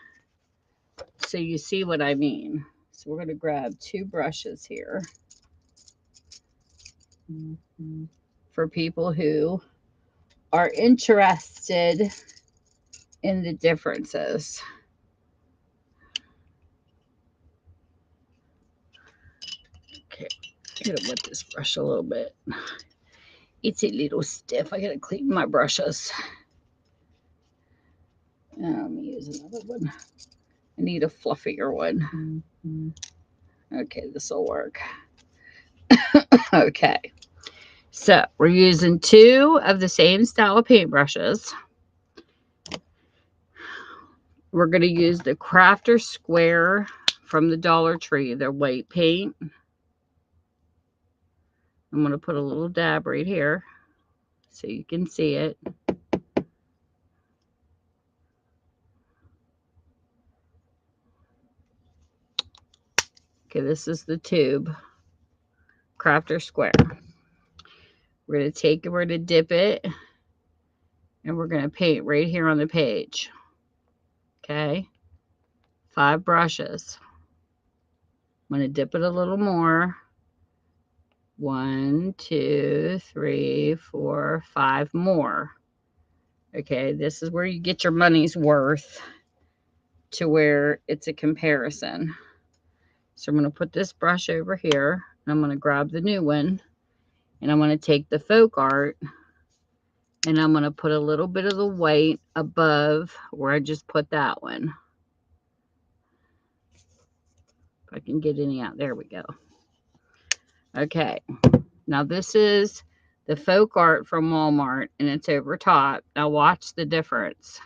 so you see what I mean. So we're going to grab 2 brushes here for people who are interested in the differences. Okay, I'm going to wet this brush a little bit. It's a little stiff. I got to clean my brushes. Let me use another one. I need a fluffier one. Okay, this will work. Okay, so we're using 2 of the same style of paintbrushes. We're going to use the Crafter Square from the Dollar Tree, their white paint. I'm going to put a little dab right here so you can see it. Okay, this is the tube, Crafter Square. We're going to take it, we're going to dip it, and we're going to paint right here on the page. Okay, 5 brushes. I'm going to dip it a little more. 1, 2, 3, 4, 5 more. Okay, this is where you get your money's worth to where it's a comparison. So I'm going to put this brush over here, and I'm going to grab the new one, and I'm going to take the Folk Art, and I'm going to put a little bit of the white above where I just put that one. If I can get any out. There we go. Okay, now this is the Folk Art from Walmart, and it's over top. Now watch the difference.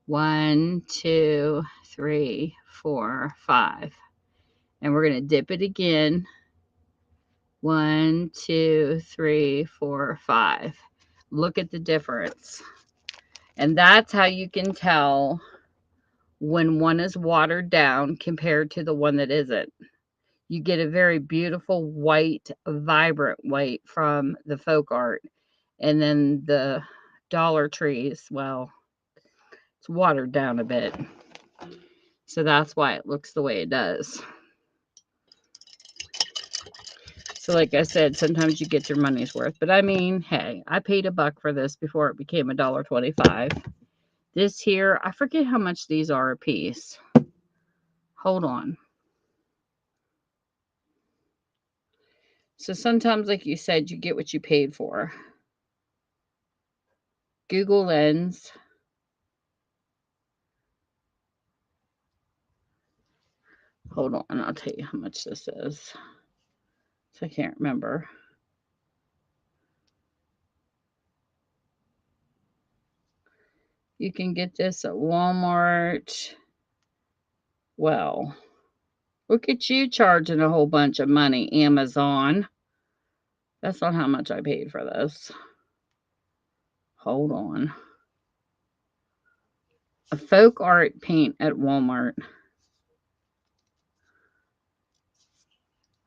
1, 2, 3, 4, 5. And we're going to dip it again. 1, 2, 3, 4, 5. Look at the difference. And that's how you can tell when one is watered down compared to the one that isn't. You get a very beautiful white, vibrant white from the Folk Art. And then the Dollar Trees, well, it's watered down a bit. So that's why it looks the way it does. So like I said, sometimes you get your money's worth. But I mean, hey, I paid $1 for this before it became $1.25. This here, I forget how much these are a piece. Hold on. So sometimes, like you said, you get what you paid for. Google Lens. Hold on, I'll tell you how much this is. So I can't remember. You can get this at Walmart. Well, look at you charging a whole bunch of money, Amazon. That's not how much I paid for this. Hold on. A Folk Art paint at Walmart.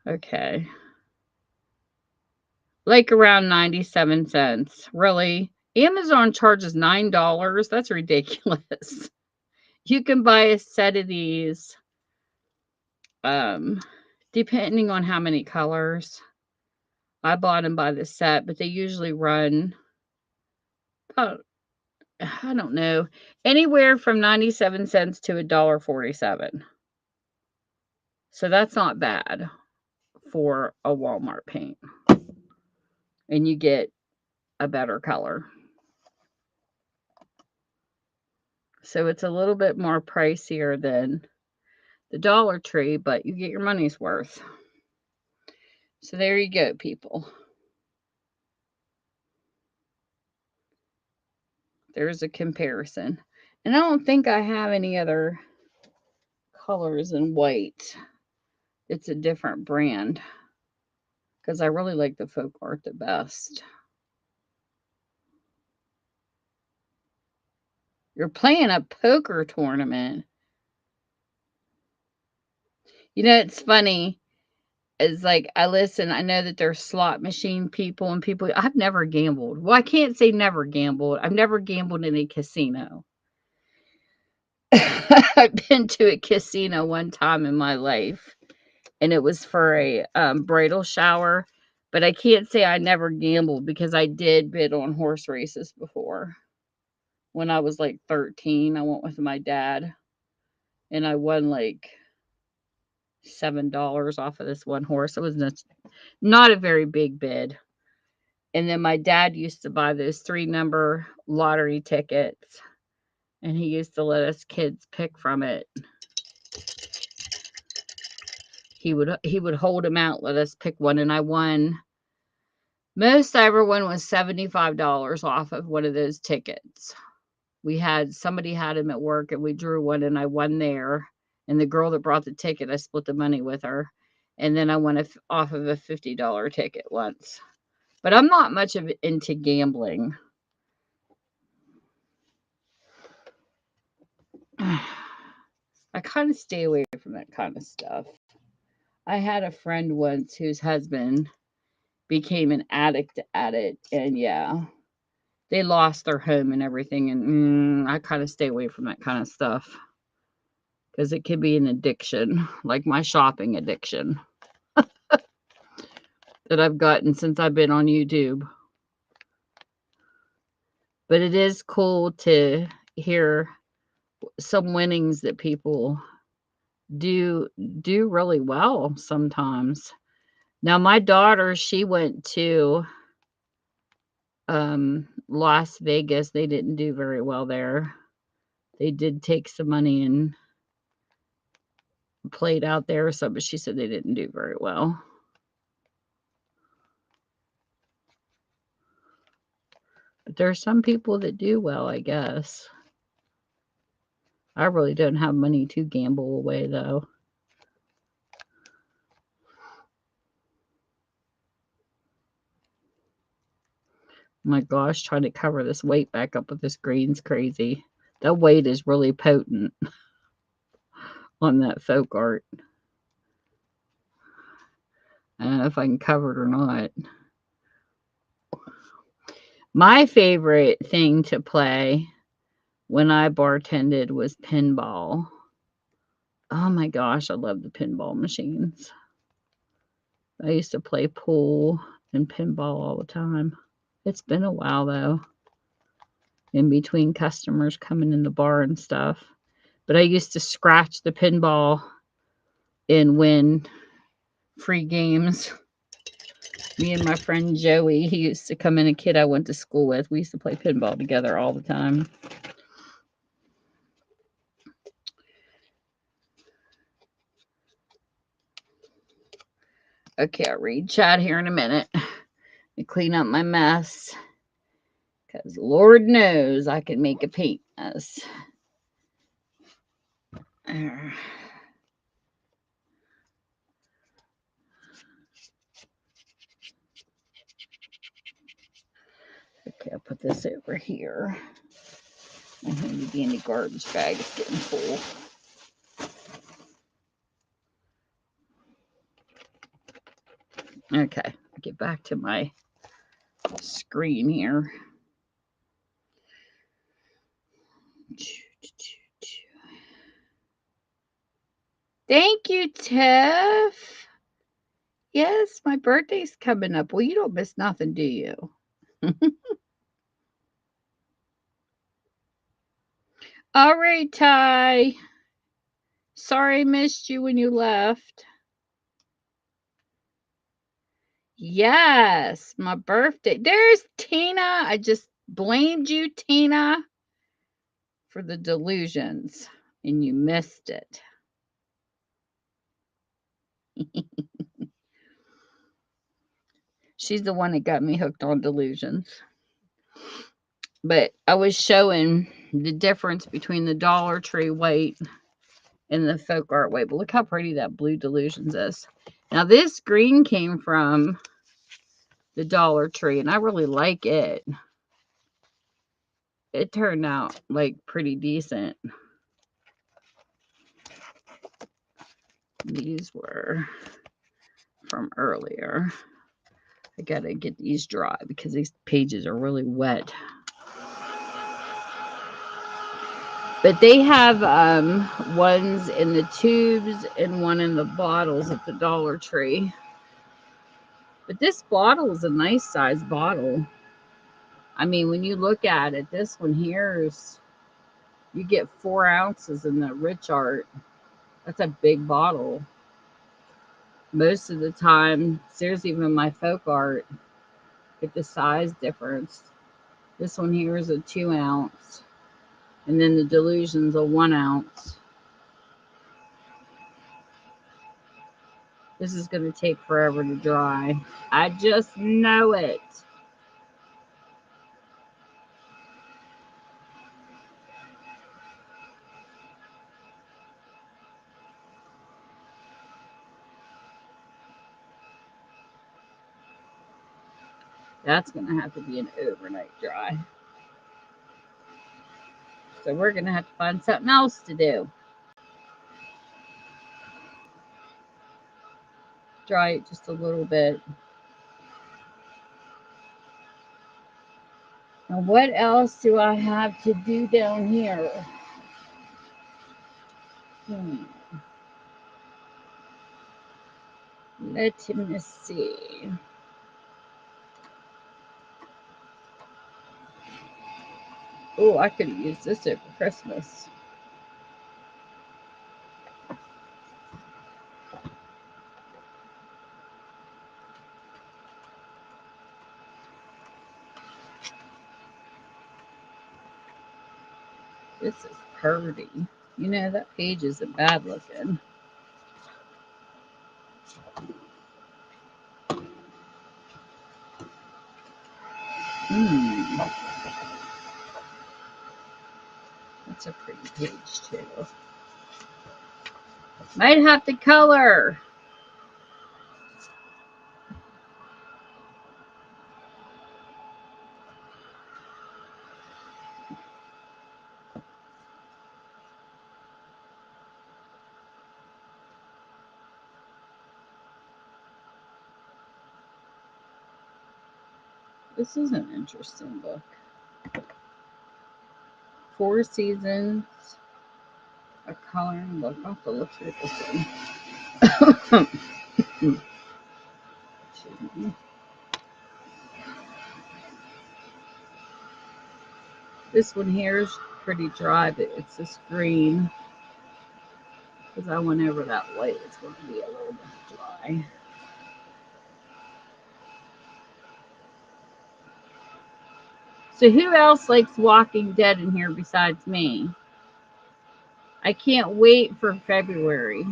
Okay. Like around 97 cents. Really? Amazon charges $9? That's ridiculous. You can buy a set of these, depending on how many colors. I bought them by the set, but they usually run about, I don't know, anywhere from 97 cents to $1.47. So that's not bad for a Walmart paint. And you get a better color. So it's a little bit more pricier than the Dollar Tree, but you get your money's worth. So there you go, people. There's a comparison. And I don't think I have any other colors in white. It's a different brand because I really like the Folk Art the best. You're playing a poker tournament. You know, it's funny. It's like I listen, I know that there's slot machine people and people. I've never gambled. Well, I can't say never gambled. I've never gambled in a casino. I've been to a casino one time in my life, and it was for a bridal shower. But I can't say I never gambled because I did bid on horse races before. When I was like 13, I went with my dad, and I won like $7 off of this one horse. It was not a very big bid. And then my dad used to buy those 3-number lottery tickets, and he used to let us kids pick from it. He would hold them out, let us pick one, and I won. Most I ever won was $75 off of one of those tickets. Somebody had him at work, and we drew one, and I won there. And the girl that brought the ticket, I split the money with her, and then I won off of a $50 ticket once. But I'm not much into gambling. I kind of stay away from that kind of stuff. I had a friend once whose husband became an addict at it, and yeah, they lost their home and everything. And I kind of stay away from that kind of stuff because it could be an addiction, like my shopping addiction that I've gotten since I've been on YouTube. But it is cool to hear some winnings that people do really well sometimes. Now my daughter, she went to Las Vegas. They didn't do very well there. They did take some money and played out there or something, but she said they didn't do very well. But there are some people that do well, I guess. I really don't have money to gamble away, though. My gosh, trying to cover this weight back up with this green's crazy. That weight is really potent on that folk art. I don't know if I can cover it or not. My favorite thing to play when I bartended was pinball. Oh my gosh, I love the pinball machines. I used to play pool and pinball all the time. It's been a while though, in between customers coming in the bar and stuff. But I used to scratch the pinball and win free games. Me and my friend Joey, he used to come in, a kid I went to school with. We used to play pinball together all the time. Okay, I'll read chat here in a minute. Let me clean up my mess. Because Lord knows I can make a paint mess. Okay, I'll put this over here. I need to be in the garbage bag. It's getting full. Okay, I'll get back to my screen here. Thank you, Tiff. Yes, my birthday's coming up. Well, you don't miss nothing, do you? All right, Ty. Sorry I missed you when you left. Yes, my birthday. There's Tina. I just blamed you, Tina, for the delusions, and you missed it. She's the one that got me hooked on delusions. But I was showing the difference between the Dollar Tree white and the Folk Art white. But look how pretty that Blue Delusions is. Now this green came from the Dollar Tree, and I really like it. It turned out like pretty decent. These were from earlier. I gotta get these dry because these pages are really wet. But they have ones in the tubes and one in the bottles at the Dollar Tree. But this bottle is a nice size bottle. I mean, when you look at it, this one here is, you get 4 ounces in the Rich Art. That's a big bottle. Most of the time, there's even my Folk Art. Get the size difference. This one here is a 2 ounce. And then the Delusion's a 1 ounce. This is going to take forever to dry. I just know it. That's going to have to be an overnight dry. So we're going to have to find something else to do. Dry it just a little bit. Now what else do I have to do down here? Let me see. Oh, I could use this over Christmas. This is pretty. You know, that page isn't bad looking. That's a pretty page too. Might have to color. This is an interesting book. 4 Seasons. A coloring book. I'll have to look through this one. This one here is pretty dry, but it's this green. Because I went over that white, it's going to be a little bit dry. So who else likes Walking Dead in here besides me? I can't wait for February.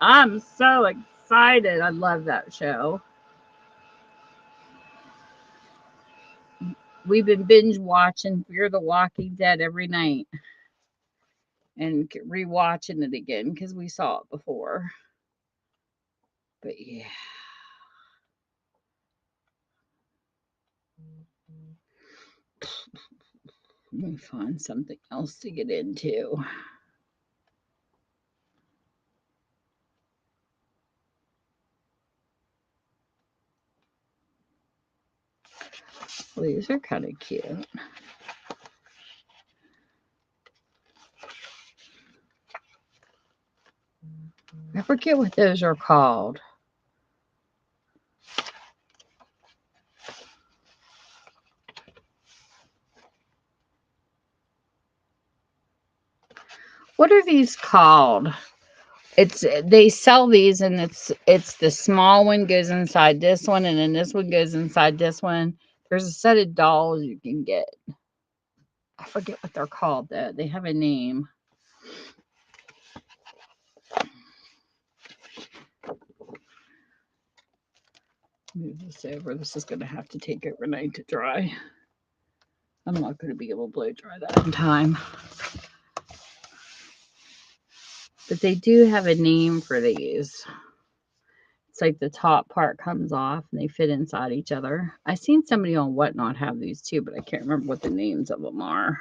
I'm so excited. I love that show. We've been binge watching Fear the Walking Dead every night. And rewatching it again because we saw it before. But yeah. Let me find something else to get into. Well, these are kind of cute. I forget what those are called. What are these called? They sell these and it's the small one goes inside this one and then this one goes inside this one. There's a set of dolls you can get. I forget what they're called though. They have a name. Move this over. This is going to have to take overnight to dry. I'm not going to be able to blow dry that in time. But they do have a name for these. It's like the top part comes off and they fit inside each other. I seen somebody on Whatnot have these too, but I can't remember what the names of them are.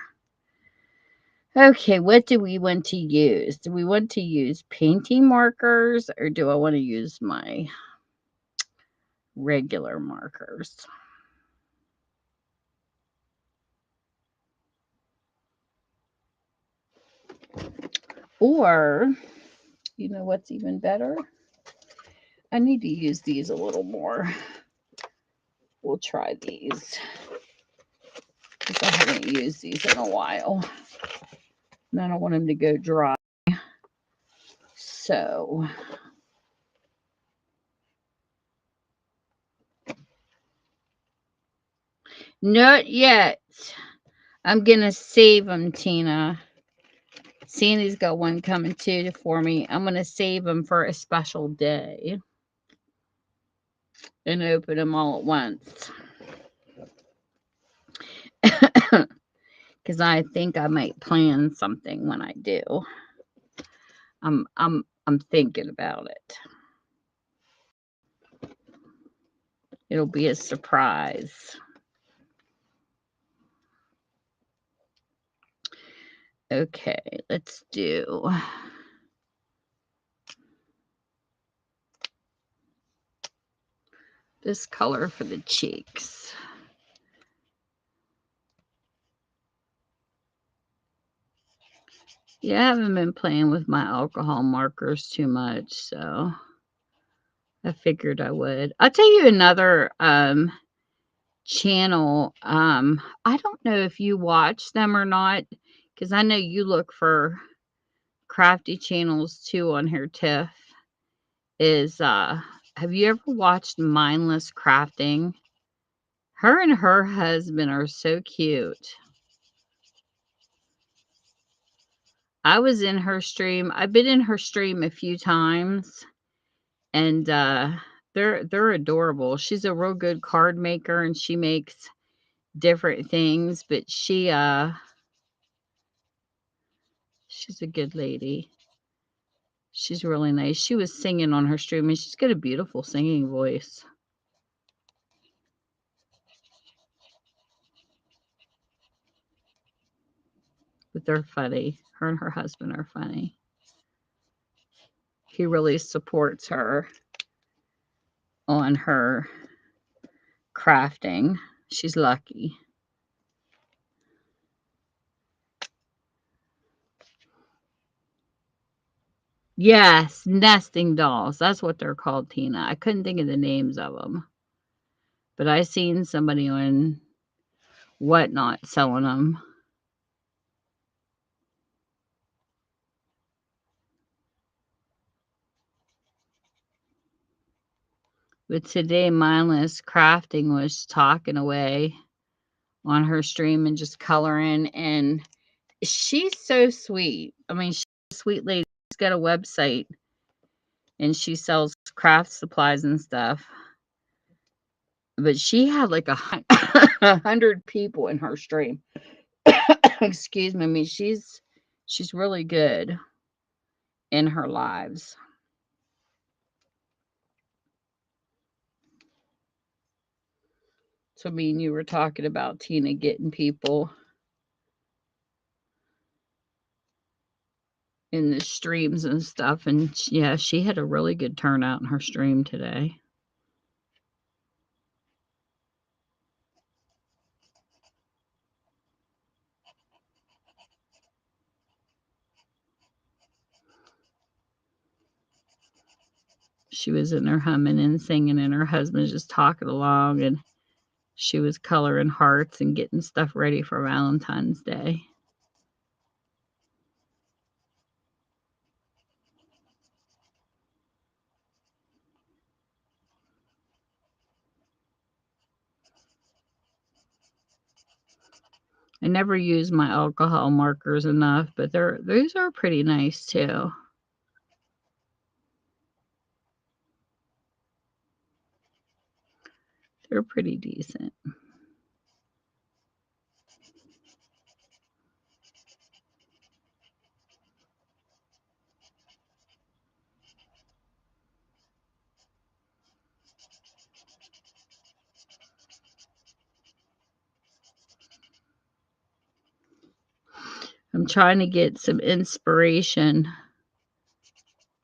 Okay, what do we want to use? Do we want to use painting markers or do I want to use my regular markers? Or, you know what's even better? I need to use these a little more. We'll try these because I haven't used these in a while. And I don't want them to go dry. So, not yet. I'm going to save them, Tina. Sandy's got one coming too for me. I'm going to save them for a special day and open them all at once. Because I think I might plan something when I do. I'm thinking about it. It'll be a surprise. Okay, let's do this color for the cheeks. Yeah, I haven't been playing with my alcohol markers too much, so I figured I would. I'll tell you another channel. I don't know if you watch them or not, because I know you look for crafty channels too on here, Tiff. Have you ever watched Mindless Crafting? Her and her husband are so cute. I was in her stream. I've been in her stream a few times, and they're adorable. She's a real good card maker, and she makes different things, but she's a good lady. She's really nice. She was singing on her stream, and she's got a beautiful singing voice. But they're funny. Her and her husband are funny. He really supports her on her crafting. She's lucky. Yes, nesting dolls. That's what they're called, Tina. I couldn't think of the names of them. But I seen somebody on Whatnot selling them. But today, Mindless Crafting was talking away on her stream and just coloring. And she's so sweet. I mean, she's a sweet lady. She's got a website and she sells craft supplies and stuff. But she had like 100 people in her stream. Excuse me. I mean, she's really good in her lives. So, I mean, you were talking about Tina getting people in the streams and stuff. And yeah, she had a really good turnout in her stream today. She was in there humming and singing, and her husband's just talking along, and she was coloring hearts and getting stuff ready for Valentine's Day. I never use my alcohol markers enough, but those are pretty nice too. They're pretty decent. I'm trying to get some inspiration,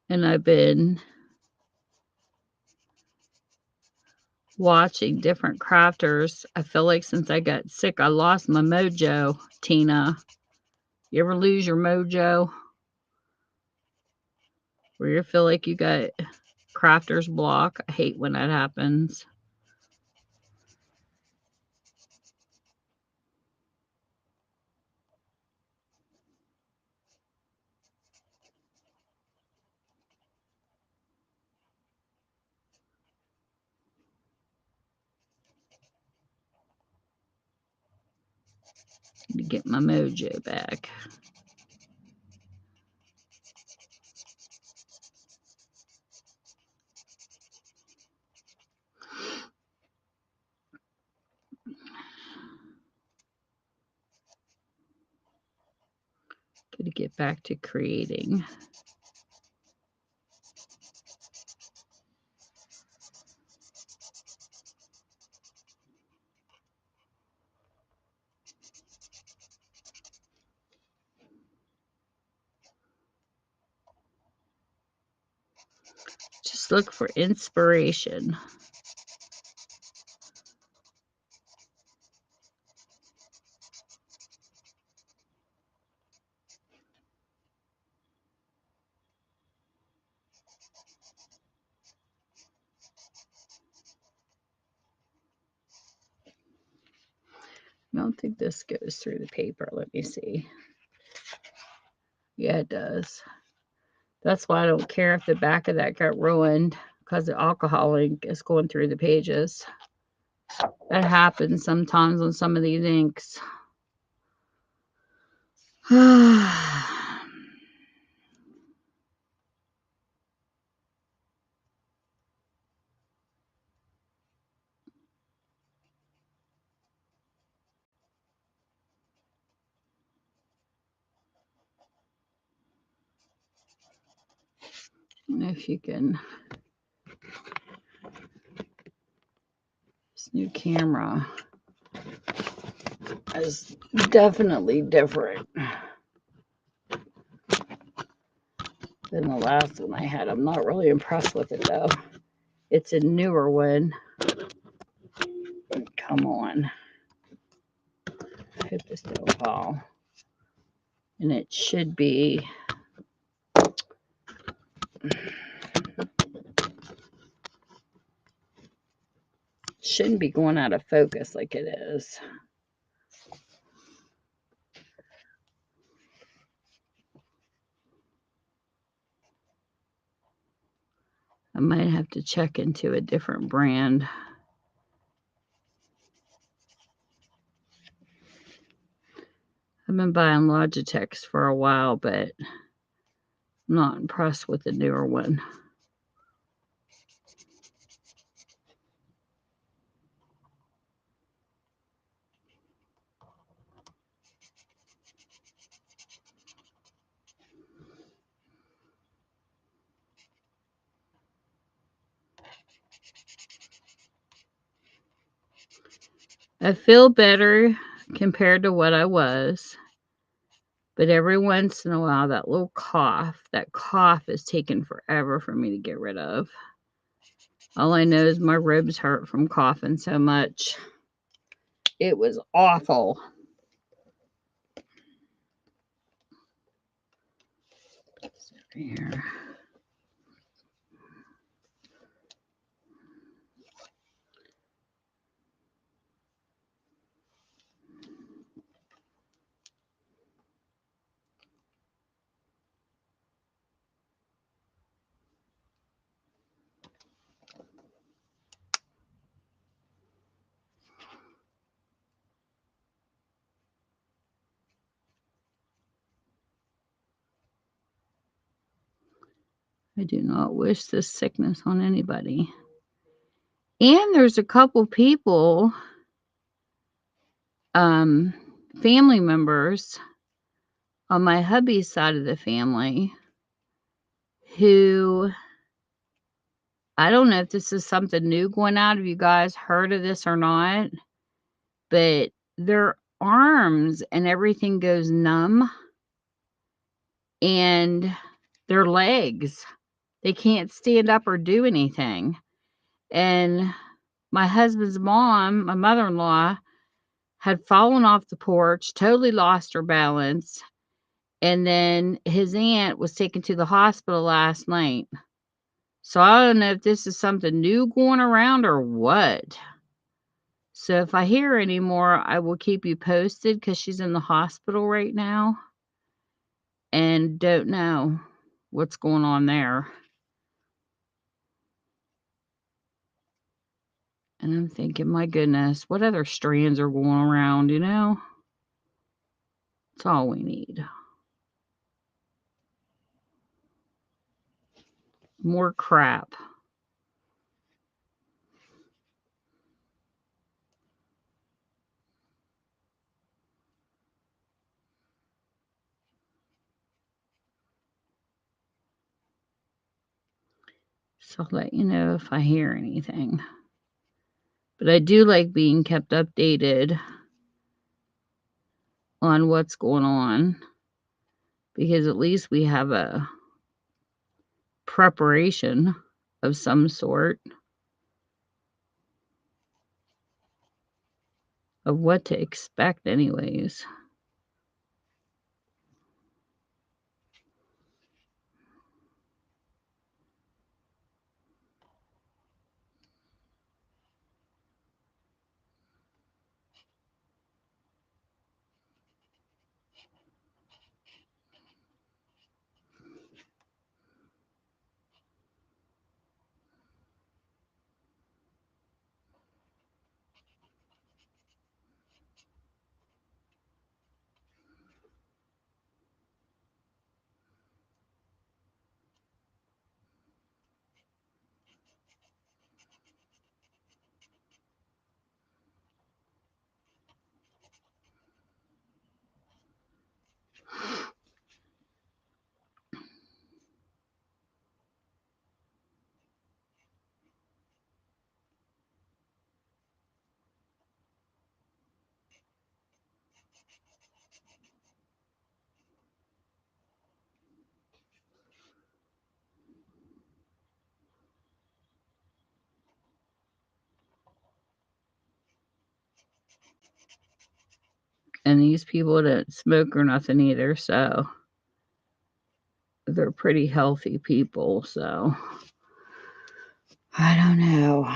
and I've been watching different crafters. I feel like since I got sick, I lost my mojo, Tina. You ever lose your mojo? Where you feel like you got crafter's block? I hate when that happens. To get my mojo back. Gotta get back to creating. Just look for inspiration. I don't think this goes through the paper. Let me see. Yeah, it does. That's why I don't care if the back of that got ruined, because the alcohol ink is going through the pages. That happens sometimes on some of these inks. If you can, this new camera is definitely different than the last one I had. I'm not really impressed with it though. It's a newer one. Come on. I hope this don't fall. And it should be shouldn't be going out of focus like it is. I might have to check into a different brand. I've been buying Logitechs for a while, but I'm not impressed with the newer one. I feel better compared to what I was, but every once in a while, that cough is taking forever for me to get rid of. All I know is my ribs hurt from coughing so much. It was awful. Here. I do not wish this sickness on anybody. And there's a couple people, family members on my hubby's side of the family who, I don't know if this is something new going out. Have you guys heard of this or not? But their arms and everything goes numb. and their legs. They can't stand up or do anything. And my husband's mom, my mother-in-law, had fallen off the porch, totally lost her balance, and then his aunt was taken to the hospital last night. So I don't know if this is something new going around or what. So if I hear any more, I will keep you posted because she's in the hospital right now and don't know what's going on there. And I'm thinking, my goodness, what other strands are going around, you know? That's all we need. More crap. So I'll let you know if I hear anything. But I do like being kept updated on what's going on because at least we have a preparation of some sort of what to expect anyways. And these people don't smoke or nothing either, so they're pretty healthy people, so I don't know.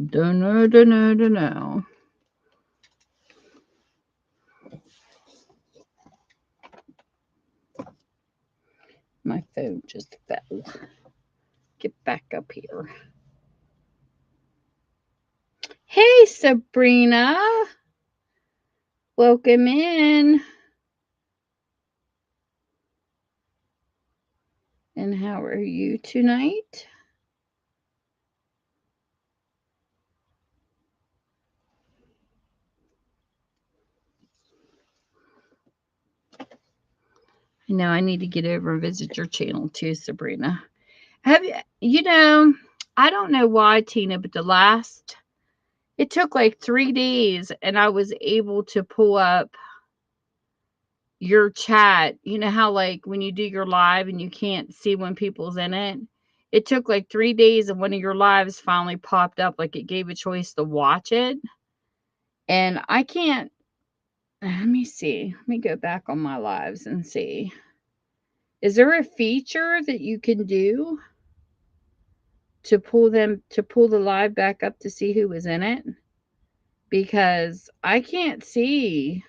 Don't know. My phone just fell. Get back up here. Hey, Sabrina. Welcome in. And how are you tonight? I know I need to get over and visit your channel too, Sabrina. Have you know, I don't know why, Tina, but it took like 3 days and I was able to pull up your chat. You know how like when you do your live and you can't see when people's in it? It took like 3 days and one of your lives finally popped up, like it gave a choice to watch it. And I can't, let me see. Let me go back on my lives and see. Is there a feature that you can do to pull the live back up to see who was in it? Because I can't see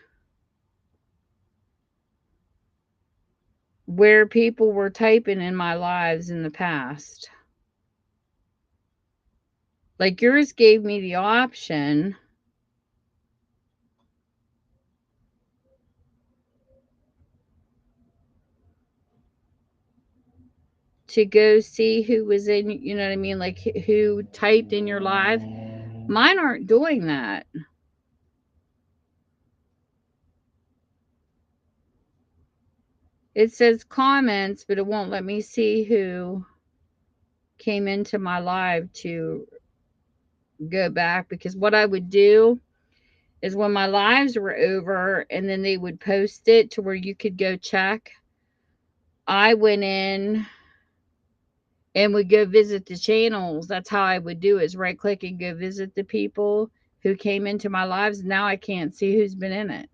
where people were typing in my lives in the past. Like yours gave me the option to go see who was in, you know what I mean? Like who typed in your live. Mine aren't doing that. It says comments, but it won't let me see who came into my live to go back, because what I would do is when my lives were over and then they would post it to where you could go check, I went in and would go visit the channels. That's how I would do it, is right click and go visit the people who came into my lives. Now I can't see who's been in it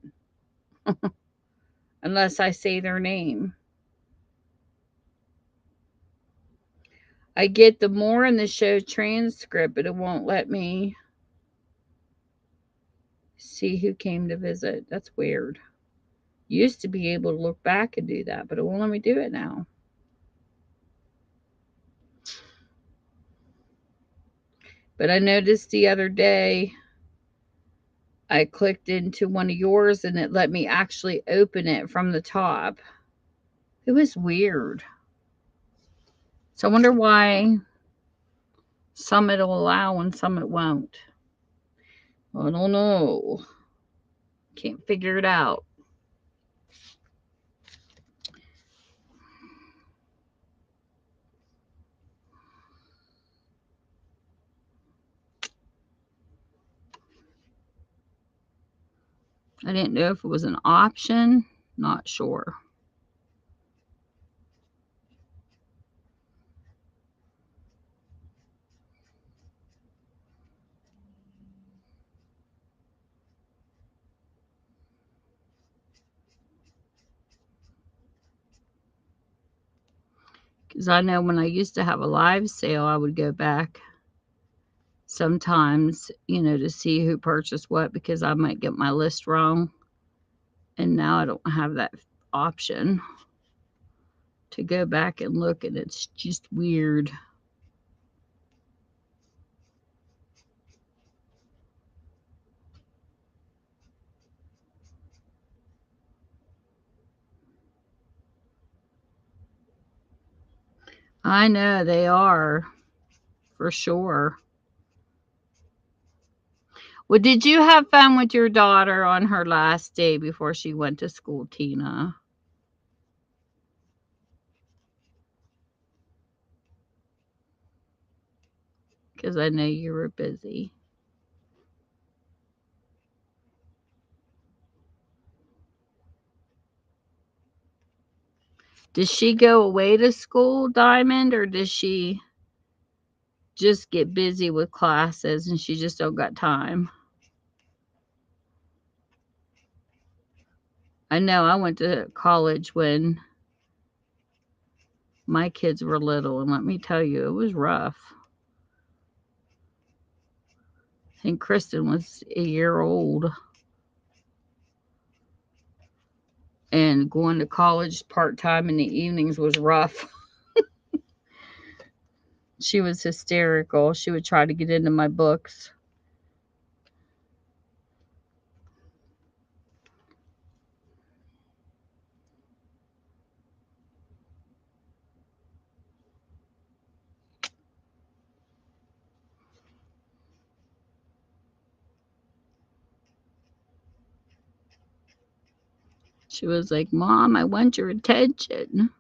unless I say their name. I get the more in the show transcript, but it won't let me see who came to visit. That's weird. Used to be able to look back and do that, but it won't let me do it now. But I noticed the other day I clicked into one of yours and it let me actually open it from the top. It was weird. So I wonder why some it'll allow and some it won't. I don't know. Can't figure it out. I didn't know if it was an option. Not sure. Because I know when I used to have a live sale, I would go back sometimes, you know, to see who purchased what, because I might get my list wrong. And now I don't have that option to go back and look, and it's just weird. I know they are, for sure. Well, did you have fun with your daughter on her last day before she went to school, Tina? Because I know you were busy. Does she go away to school, Diamond, or does she just get busy with classes and she just don't got time? I know I went to college when my kids were little, and let me tell you, it was rough. I think Kristen was a year old. And going to college part-time in the evenings was rough. She was hysterical. She would try to get into my books. She was like, "Mom, I want your attention."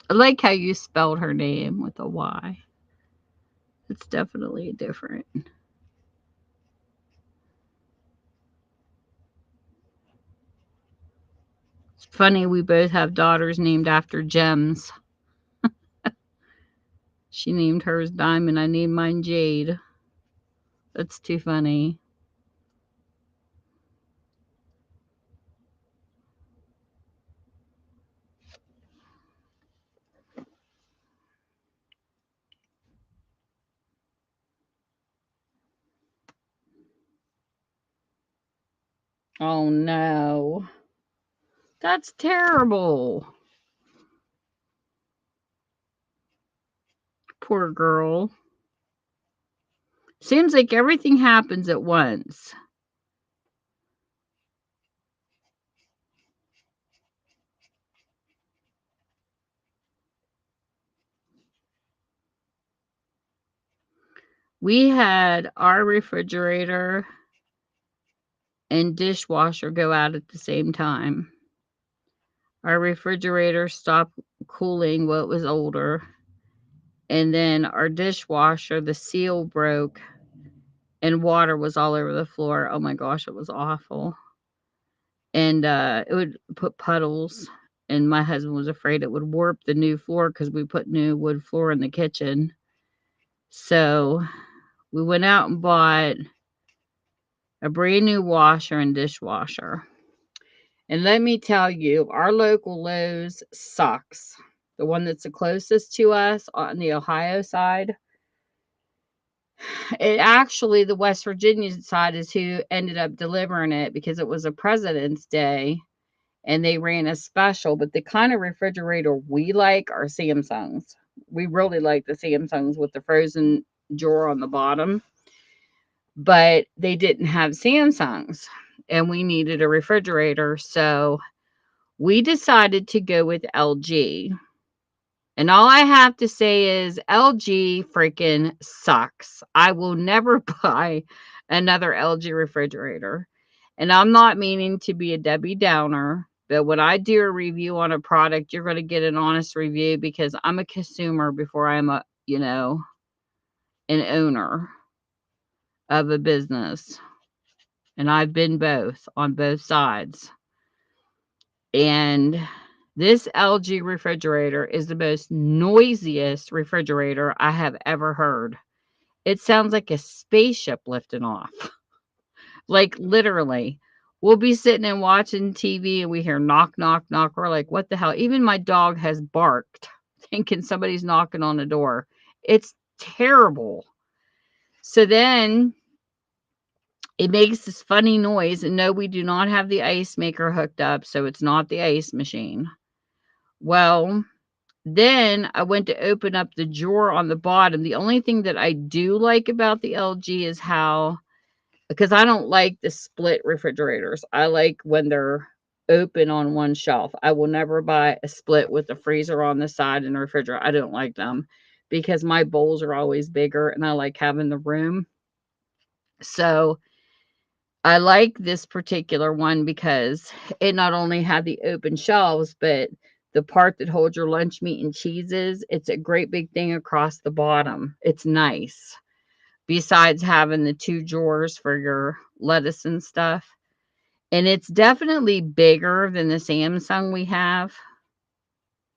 I like how you spelled her name with a Y. It's definitely different. It's funny, we both have daughters named after gems. She named hers Diamond. I named mine Jade. That's too funny. Oh no. That's terrible. Poor girl. Seems like everything happens at once. We had our refrigerator and dishwasher go out at the same time. Our refrigerator stopped cooling while it was older. And then our dishwasher, the seal broke and water was all over the floor. Oh my gosh, it was awful. And it would put puddles. And my husband was afraid it would warp the new floor because we put new wood floor in the kitchen. So we went out and bought a brand new washer and dishwasher. And let me tell you, our local Lowe's sucks. The one that's the closest to us on the Ohio side. It actually, the West Virginia side is who ended up delivering it because it was a President's Day and they ran a special. But the kind of refrigerator we like are Samsungs. We really like the Samsungs with the frozen drawer on the bottom, but they didn't have Samsungs and we needed a refrigerator. So we decided to go with LG. And all I have to say is LG freaking sucks. I will never buy another LG refrigerator. And I'm not meaning to be a Debbie Downer, but when I do a review on a product, you're going to get an honest review because I'm a consumer before I'm an owner of a business. And I've been both on both sides. And this LG refrigerator is the most noisiest refrigerator I have ever heard. It sounds like a spaceship lifting off. Like literally. We'll be sitting and watching TV and we hear knock, knock, knock. We're like, what the hell? Even my dog has barked thinking somebody's knocking on the door. It's terrible. So then it makes this funny noise. And no, we do not have the ice maker hooked up. So it's not the ice machine. Well, then I went to open up the drawer on the bottom. The only thing that I do like about the LG is how, because I don't like the split refrigerators. I like when they're open on one shelf. I will never buy a split with the freezer on the side and a refrigerator. I don't like them because my bowls are always bigger and I like having the room. So I like this particular one because it not only had the open shelves, but the part that holds your lunch meat and cheeses, it's a great big thing across the bottom. It's nice. Besides having the two drawers for your lettuce and stuff. And it's definitely bigger than the Samsung we have.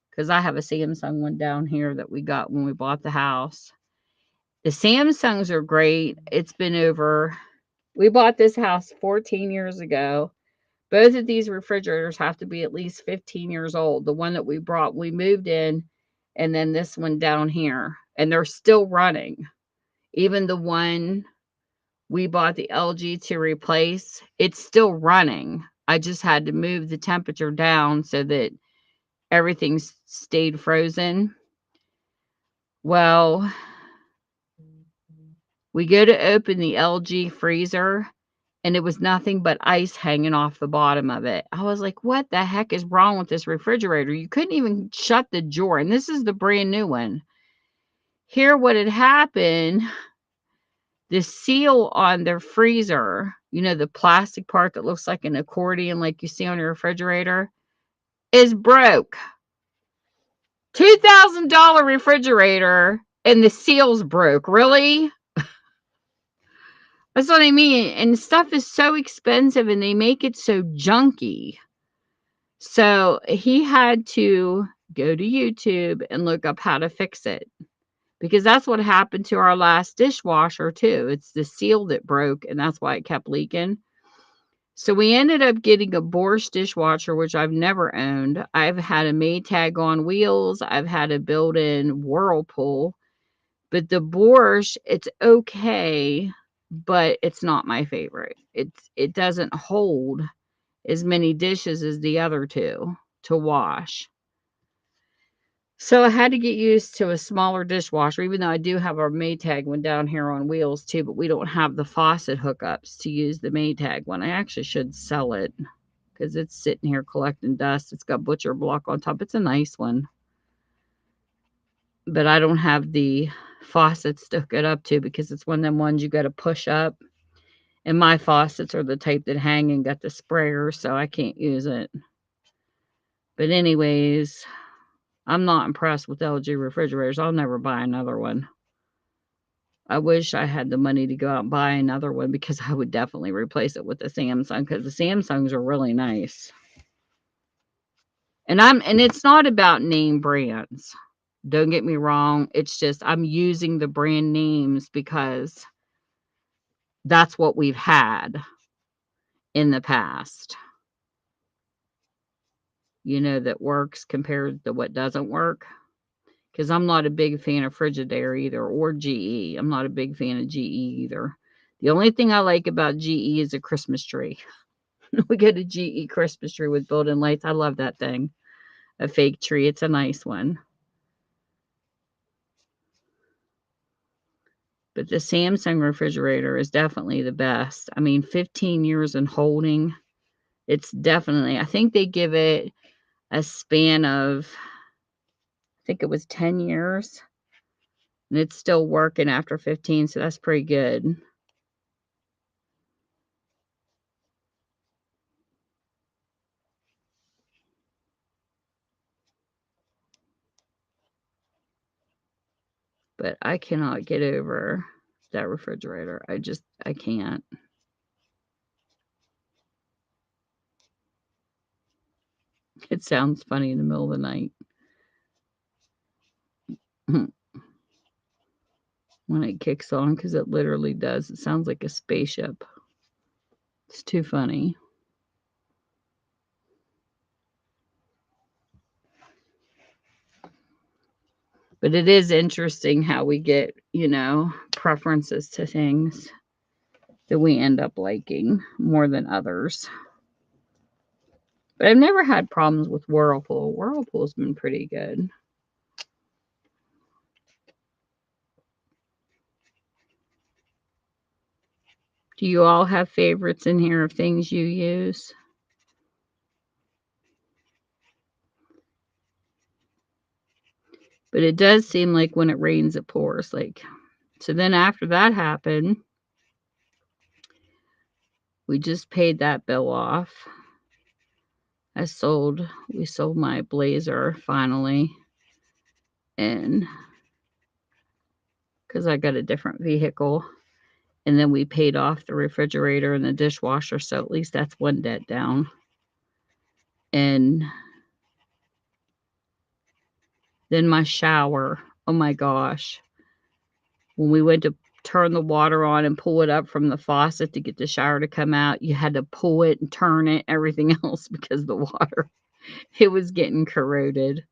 Because I have a Samsung one down here that we got when we bought the house. The Samsungs are great. We bought this house 14 years ago. Both of these refrigerators have to be at least 15 years old. The one that we brought, we moved in, and then this one down here. And they're still running. Even the one we bought the LG to replace, it's still running. I just had to move the temperature down so that everything stayed frozen. Well, we go to open the LG freezer and it was nothing but ice hanging off the bottom of it. I was like, what the heck is wrong with this refrigerator? You couldn't even shut the drawer. And this is the brand new one. Here, what had happened, the seal on their freezer, the plastic part that looks like an accordion, like you see on your refrigerator, is broke. $2,000 refrigerator and the seal's broke. Really? That's what I mean. And stuff is so expensive and they make it so junky. So he had to go to YouTube and look up how to fix it. Because that's what happened to our last dishwasher, too. It's the seal that broke, and that's why it kept leaking. So we ended up getting a Bosch dishwasher, which I've never owned. I've had a Maytag on wheels. I've had a built-in Whirlpool. But the Bosch, it's okay, but it's not my favorite. It doesn't hold as many dishes as the other two to wash. So I had to get used to a smaller dishwasher, even though I do have our Maytag one down here on wheels too, but we don't have the faucet hookups to use the Maytag one. I actually should sell it because it's sitting here collecting dust. It's got butcher block on top. It's a nice one. But I don't have the faucets to hook it up to because it's one of them ones you got to push up. And my faucets are the type that hang and got the sprayer, so I can't use it. But anyways, I'm not impressed with LG refrigerators. I'll never buy another one. I wish I had the money to go out and buy another one because I would definitely replace it with the Samsung because the Samsungs are really nice. And it's not about name brands. Don't get me wrong. It's just I'm using the brand names because that's what we've had in the past. That works compared to what doesn't work. Because I'm not a big fan of Frigidaire either, or GE. I'm not a big fan of GE either. The only thing I like about GE is a Christmas tree. We get a GE Christmas tree with built-in lights. I love that thing. A fake tree. It's a nice one. But the Samsung refrigerator is definitely the best. I mean, 15 years in holding. It's definitely, I think they give it a span of, I think it was 10 years. And it's still working after 15, so that's pretty good. But I cannot get over that refrigerator. I can't. It sounds funny in the middle of the night. When it kicks on, because it literally does. It sounds like a spaceship. It's too funny. But it is interesting how we get, preferences to things that we end up liking more than others. But I've never had problems with Whirlpool. Whirlpool's been pretty good. Do you all have favorites in here of things you use? But it does seem like when it rains, it pours. So then after that happened, we just paid that bill off. We sold my Blazer finally. And because I got a different vehicle. And then we paid off the refrigerator and the dishwasher. So at least that's one debt down. And then my shower. Oh my gosh. When we went to turn the water on and pull it up from the faucet to get the shower to come out, you had to pull it and turn it, everything else, because the water, it was getting corroded.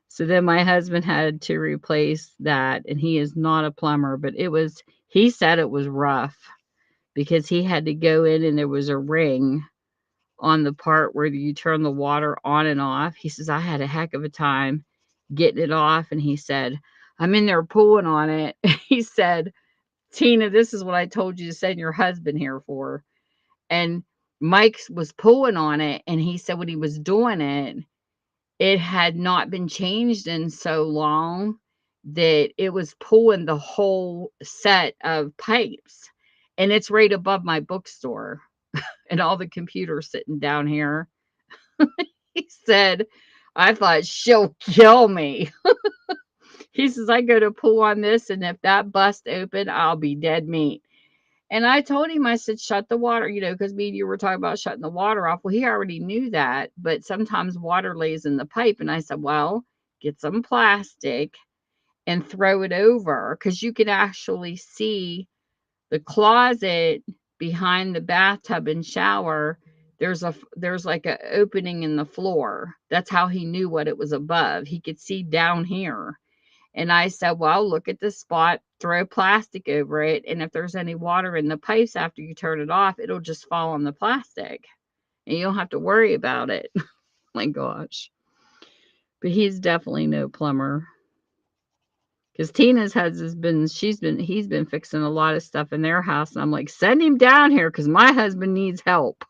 So then my husband had to replace that, and he is not a plumber, but he said it was rough because he had to go in and there was a ring on the part where you turn the water on and off. He says, I had a heck of a time getting it off. And he said, I'm in there pulling on it. He said, Tina, this is what I told you to send your husband here for. And Mike was pulling on it. And he said when he was doing it, it had not been changed in so long that it was pulling the whole set of pipes. And it's right above my bookstore and all the computers sitting down here. He said, I thought she'll kill me. He says, I go to pull on this, and if that bust open, I'll be dead meat. And I told him, I said, shut the water, because me and you were talking about shutting the water off. Well, he already knew that, but sometimes water lays in the pipe. And I said, well, get some plastic and throw it over, because you can actually see the closet behind the bathtub and shower. There's like an opening in the floor. That's how he knew what it was above. He could see down here. And I said, well, look at the spot, throw plastic over it. And if there's any water in the pipes after you turn it off, it'll just fall on the plastic. And you don't have to worry about it. My gosh. But he's definitely no plumber. Because Tina's he's been fixing a lot of stuff in their house. And I'm like, send him down here because my husband needs help.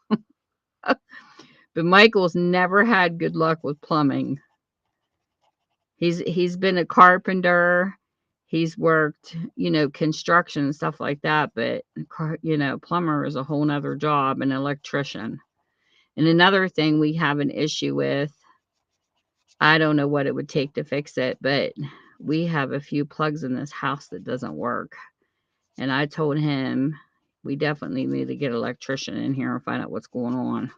But Michael's never had good luck with plumbing. He's been a carpenter. He's worked, construction and stuff like that, but, plumber is a whole nother job, an electrician. And another thing we have an issue with, I don't know what it would take to fix it, but we have a few plugs in this house that doesn't work. And I told him we definitely need to get an electrician in here and find out what's going on.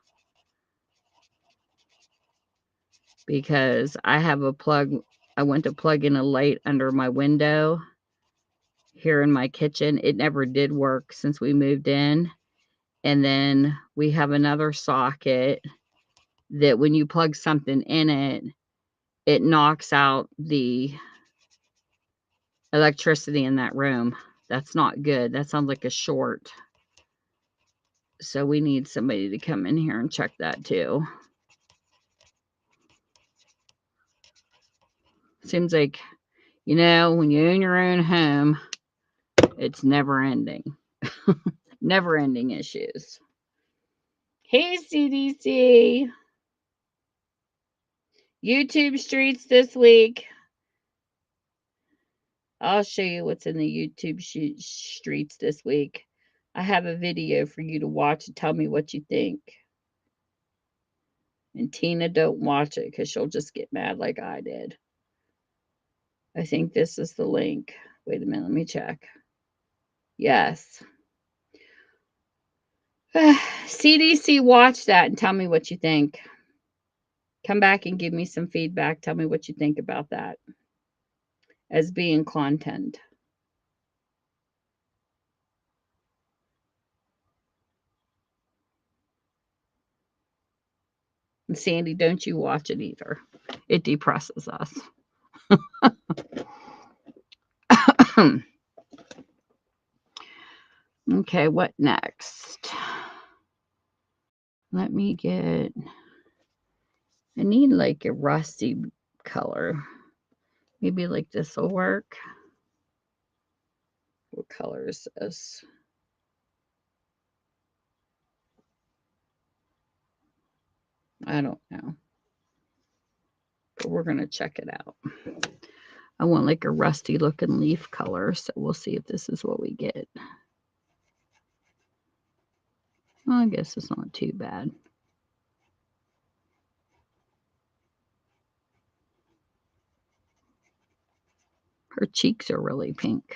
Because I have a plug, I went to plug in a light under my window here in my kitchen. It never did work since we moved in. And then we have another socket that when you plug something in it, it knocks out the electricity in that room. That's not good. That sounds like a short. So we need somebody to come in here and check that too. Seems like, when you own your own home, it's never ending. Never ending issues. Hey, CDC. YouTube streets this week. I'll show you what's in the YouTube streets this week. I have a video for you to watch and tell me what you think. And Tina, don't watch it because she'll just get mad like I did. I think this is the link. Wait a minute, let me check. Yes. CDC, watch that and tell me what you think. Come back and give me some feedback. Tell me what you think about that as being content. And Sandy, don't you watch it either. It depresses us. Okay, what next? Let me get, I need like a rusty color. Maybe like this will work. What color is this? I don't know. But we're going to check it out. I want like a rusty looking leaf color, so we'll see if this is what we get. Well, I guess it's not too bad. Her cheeks are really pink.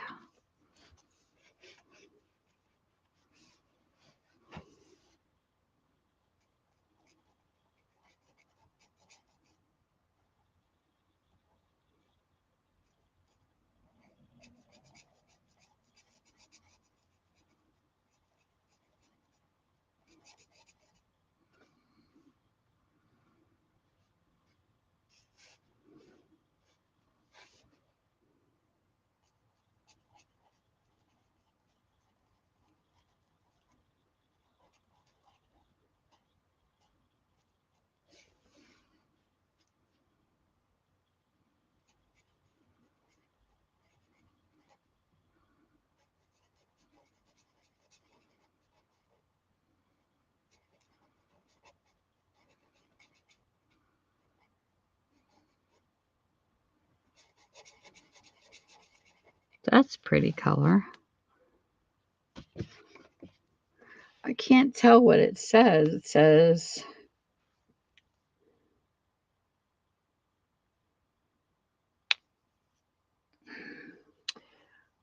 That's pretty color. I can't tell what it says. It says,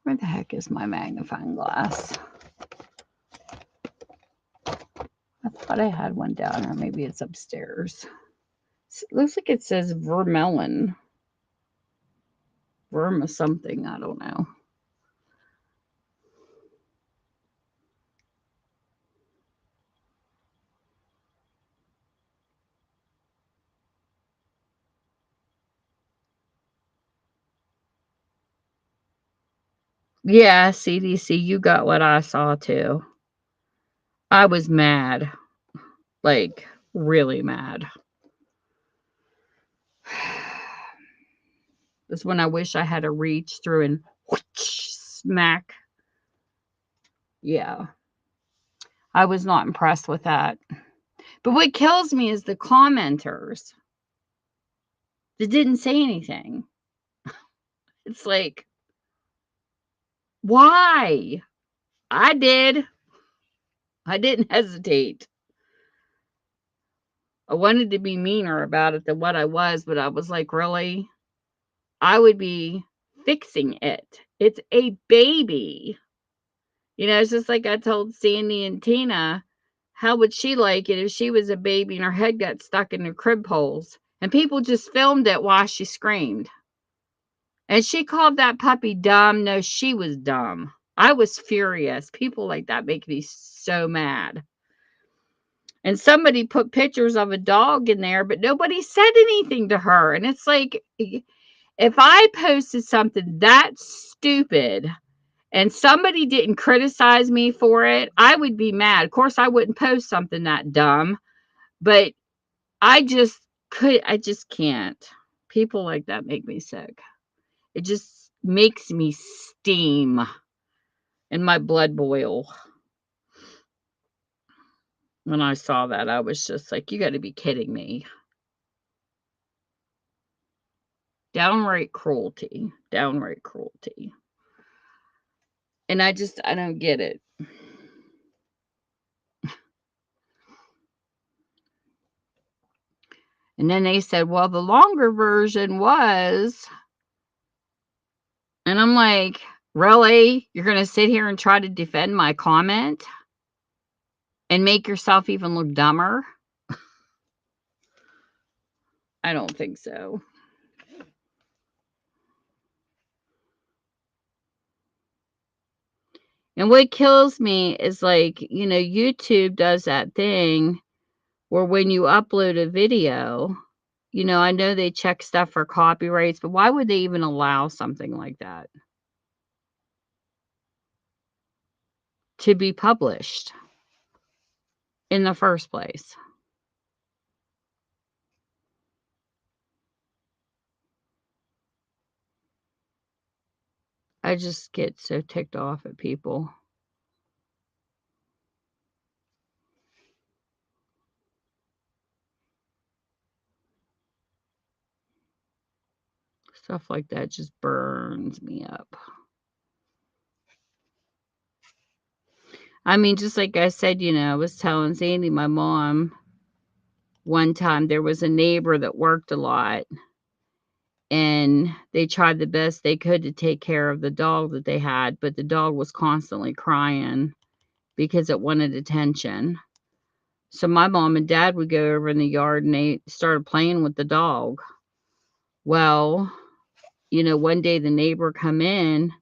where the heck is my magnifying glass? I thought I had one down, or maybe it's upstairs. It looks like it says vermilion. Verma something, I don't know. Yeah, CDC, you got what I saw too. I was mad. Like, really mad. This when I wish I had to reach through and whoosh, smack. Yeah. I was not impressed with that. But what kills me is the commenters that didn't say anything. It's like, Why? I did. I didn't hesitate. I wanted to be meaner about it than what I was, but I was like, really? I would be fixing it. It's a baby. It's just like I told Sandy and Tina, how would she like it if she was a baby and her head got stuck in the crib holes and people just filmed it while she screamed? And she called that puppy dumb. No, she was dumb. I was furious. People like that make me so mad. And somebody put pictures of a dog in there, but nobody said anything to her. And it's like, if I posted something that stupid and somebody didn't criticize me for it, I would be mad. Of course, I wouldn't post something that dumb, but I just can't. People like that make me sick. It just makes me steam and my blood boil. When I saw that, I was just like, you got to be kidding me. Downright cruelty. Downright cruelty. And I don't get it. And then they said, well, the longer version was, and I'm like, really? You're going to sit here and try to defend my comment and make yourself even look dumber? I don't think so. And what kills me is like, YouTube does that thing where when you upload a video, I know they check stuff for copyrights, but why would they even allow something like that to be published in the first place? I just get so ticked off at people. Stuff like that just burns me up. I mean, just like I said, I was telling Sandy, my mom, one time there was a neighbor that worked a lot and they tried the best they could to take care of the dog that they had, but the dog was constantly crying because it wanted attention. So my mom and dad would go over in the yard and they started playing with the dog. Well, one day the neighbor come in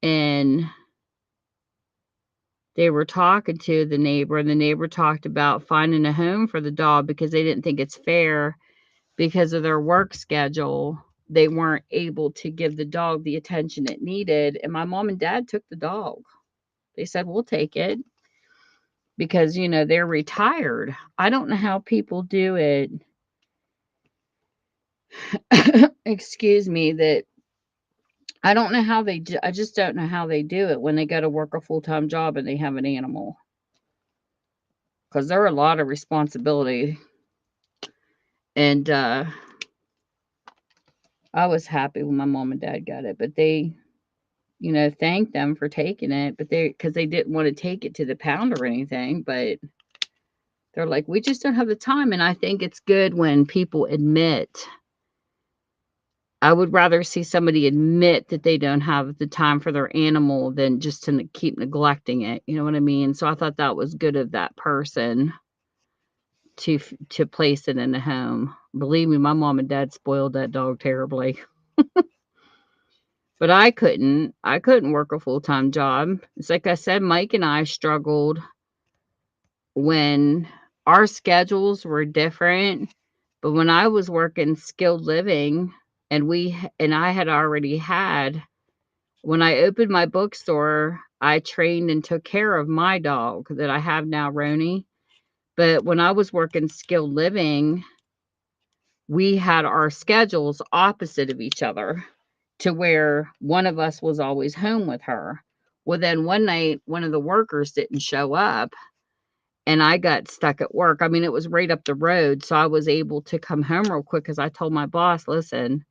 and they were talking to the neighbor, and the neighbor talked about finding a home for the dog because they didn't think it's fair because of their work schedule. They weren't able to give the dog the attention it needed. And my mom and dad took the dog. They said, we'll take it because, they're retired. I don't know how people do it. Excuse me, that I don't know how they do. I just don't know how they do it when they go to work a full-time job and they have an animal. Because there are a lot of responsibility. And I was happy when my mom and dad got it, but they, thanked them for taking it, but because they didn't want to take it to the pound or anything, but they're like, we just don't have the time. And I think it's good when people admit. I would rather see somebody admit that they don't have the time for their animal than just to keep neglecting it. You know what I mean? So I thought that was good of that person to place it in the home. Believe me, my mom and dad spoiled that dog terribly. But I couldn't work a full-time job. It's like I said, Mike and I struggled when our schedules were different. But when I was working skilled living and I had already had, when I opened my bookstore, I trained and took care of my dog that I have now, Roni. But when I was working skilled living, we had our schedules opposite of each other to where one of us was always home with her. Well, then one night, one of the workers didn't show up and I got stuck at work. I mean, it was right up the road. So I was able to come home real quick because I told my boss, listen,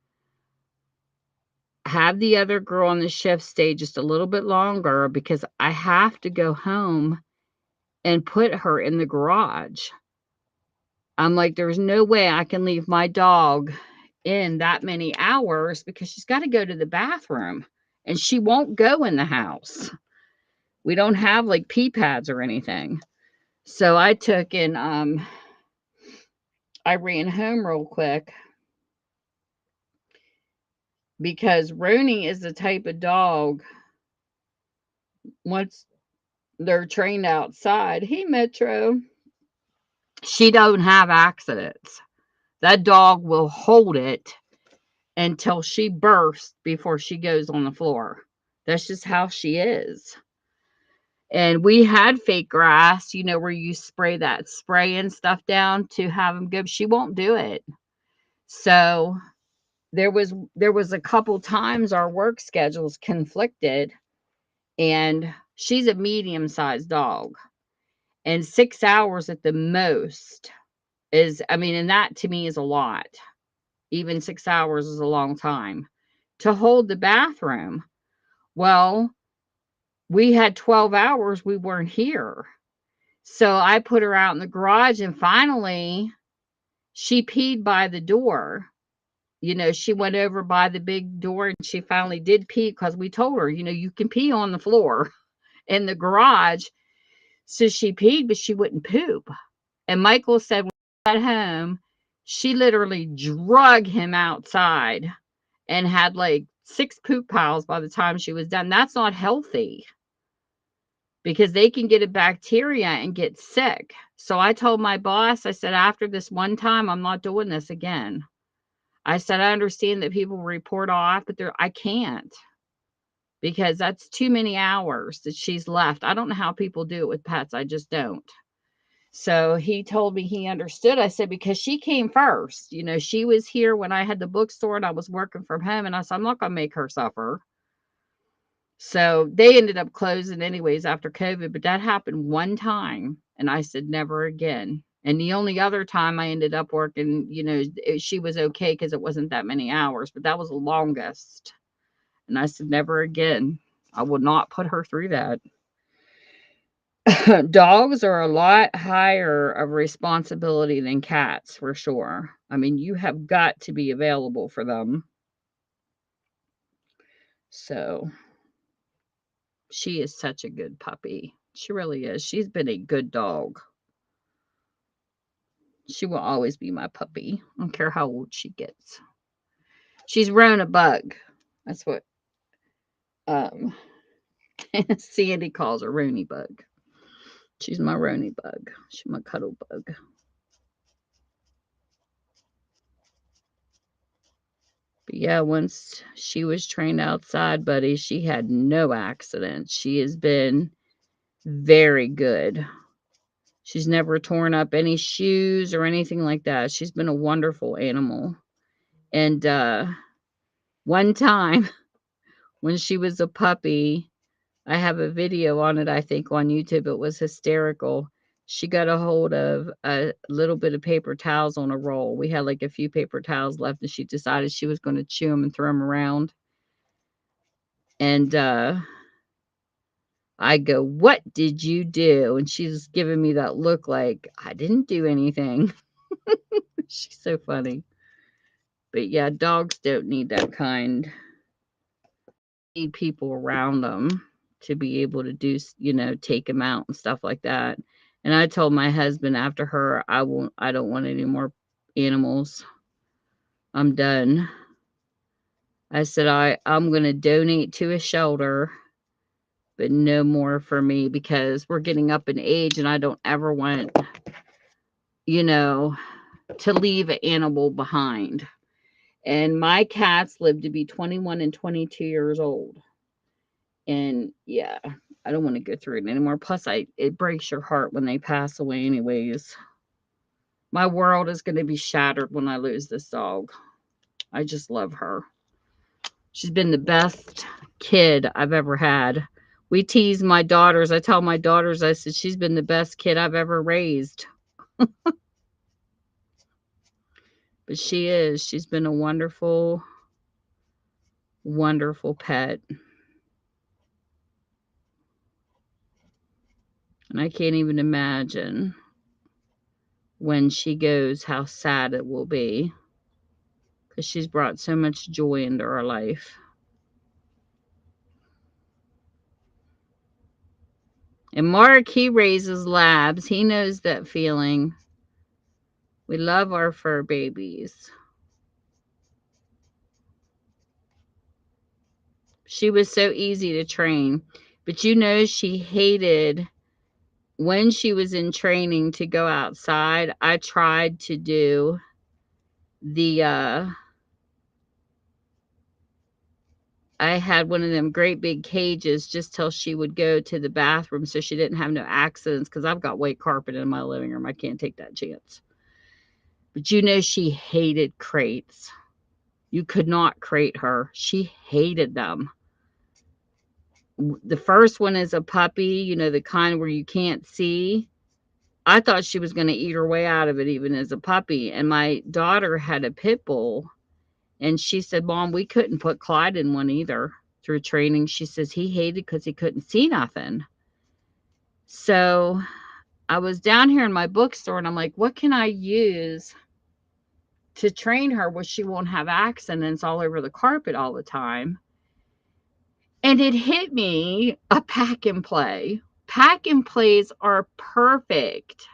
have the other girl on the shift stay just a little bit longer because I have to go home and put her in the garage. I'm like, there's no way I can leave my dog in that many hours because she's got to go to the bathroom and she won't go in the house. We don't have like pee pads or anything. So I took and I ran home real quick because Rooney is the type of dog, once they're trained outside, hey Metro, she don't have accidents. That dog will hold it until she bursts before she goes on the floor. That's just how she is. And we had fake grass, where you spray that spray and stuff down to have them go. She won't do it. So there was a couple times our work schedules conflicted, and she's a medium-sized dog. And 6 hours at the most and that to me is a lot. Even 6 hours is a long time to hold the bathroom. Well, we had 12 hours we weren't here. So I put her out in the garage, and finally she peed by the door. She went over by the big door and she finally did pee because we told her, you can pee on the floor in the garage. So she peed, but she wouldn't poop. And Michael said when we got home, she literally drug him outside and had like 6 poop piles by the time she was done. That's not healthy because they can get a bacteria and get sick. So I told my boss, I said, after this one time, I'm not doing this again. I said, I understand that people report off, but I can't because that's too many hours that she's left. I don't know how people do it with pets. I just don't. So he told me he understood. I said, because she came first. She was here when I had the bookstore and I was working from home. And I said, I'm not going to make her suffer. So they ended up closing anyways after COVID. But that happened one time. And I said, never again. And the only other time I ended up working, she was okay because it wasn't that many hours. But that was the longest. And I said, never again. I will not put her through that. Dogs are a lot higher of responsibility than cats, for sure. You have got to be available for them. So she is such a good puppy. She really is. She's been a good dog. She will always be my puppy. I don't care how old she gets. She's Rona Bug. That's what Sandy calls her, Rooney Bug. She's my Rooney Bug. She's my cuddle bug. But yeah, once she was trained outside, buddy, she had no accidents. She has been very good. She's never torn up any shoes or anything like that. She's been a wonderful animal. And one time when she was a puppy, I have a video on it, I think, on YouTube. It was hysterical. She got a hold of a little bit of paper towels on a roll. We had like a few paper towels left, and she decided she was going to chew them and throw them around. And I go, what did you do? And she's giving me that look like, I didn't do anything. She's so funny. But yeah, dogs don't need that kind. Need people around them to be able to do, take them out and stuff like that. And I told my husband after her, I don't want any more animals. I'm done. I said, I'm going to donate to a shelter, but no more for me because we're getting up in age and I don't ever want, to leave an animal behind. And my cats live to be 21 and 22 years old. And yeah, I don't want to go through it anymore. Plus, it breaks your heart when they pass away anyways. My world is going to be shattered when I lose this dog. I just love her. She's been the best kid I've ever had. We tease my daughters. I tell my daughters, I said, she's been the best kid I've ever raised. But she is. She's been a wonderful wonderful pet. And I can't even imagine when she goes how sad it will be, because she's brought so much joy into our life. And Mark, he raises labs. He knows that feeling. We love our fur babies. She was so easy to train. But you know, she hated when she was in training to go outside. I tried to do the, I had one of them great big cages just till she would go to the bathroom so she didn't have no accidents, because I've got white carpet in my living room. I can't take that chance. But you know, she hated crates. You could not crate her. She hated them. The first one is a puppy, you know, the kind where you can't see. I thought she was going to eat her way out of it even as a puppy. And my daughter had a pit bull, and she said, Mom, we couldn't put Clyde in one either through training. She says he hated because he couldn't see nothing. So I was down here in my bookstore and I'm like, what can I use to train her where she won't have accidents all over the carpet all the time? And it hit me, a pack and play. Pack and plays are perfect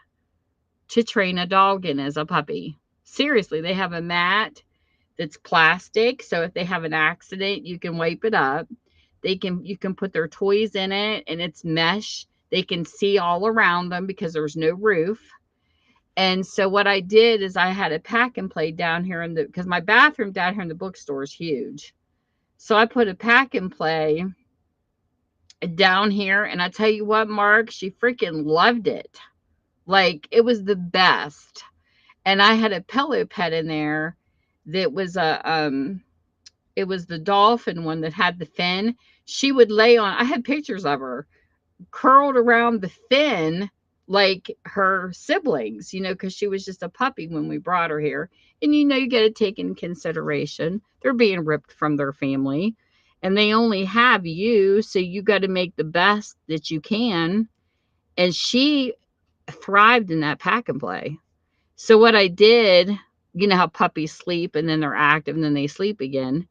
to train a dog in as a puppy. Seriously, they have a mat that's plastic, so if they have an accident, you can wipe it up. You can put their toys in it, and it's mesh. They can see all around them because there's no roof. And so what I did is I had a pack and play down here because my bathroom down here in the bookstore is huge. So I put a pack and play down here, and I tell you what, Mark, she freaking loved it. Like, it was the best. And I had a pillow pet in there that was it was the dolphin one that had the fin. She would lay on, I had pictures of her curled around the fin like her siblings, you know, because she was just a puppy when we brought her here. And you know, you got to take in consideration they're being ripped from their family, and they only have you, so you got to make the best that you can. And she thrived in that pack and play. So what I did, you know how puppies sleep and then they're active and then they sleep again.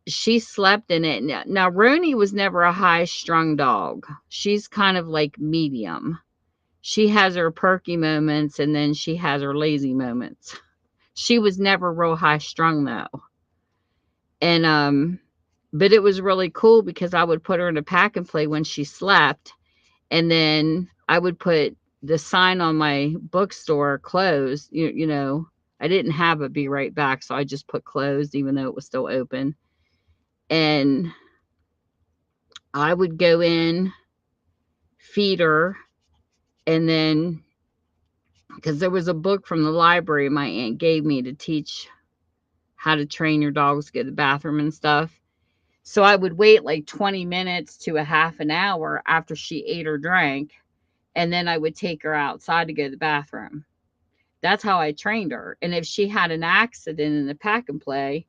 She slept in it. Now Roni was never a high strung dog. She's kind of like medium. She has her perky moments and then she has her lazy moments. She was never real high strung though. And but it was really cool because I would put her in a pack and play when she slept, and then I would put the sign on my bookstore closed. You know, I didn't have a be right back, so I just put closed even though it was still open. And I would go in, feed her, and then because there was a book from the library my aunt gave me to teach how to train your dogs to go to the bathroom and stuff. So I would wait like 20 minutes to a half an hour after she ate or drank, and then I would take her outside to go to the bathroom. That's how I trained her. And if she had an accident in the pack and play,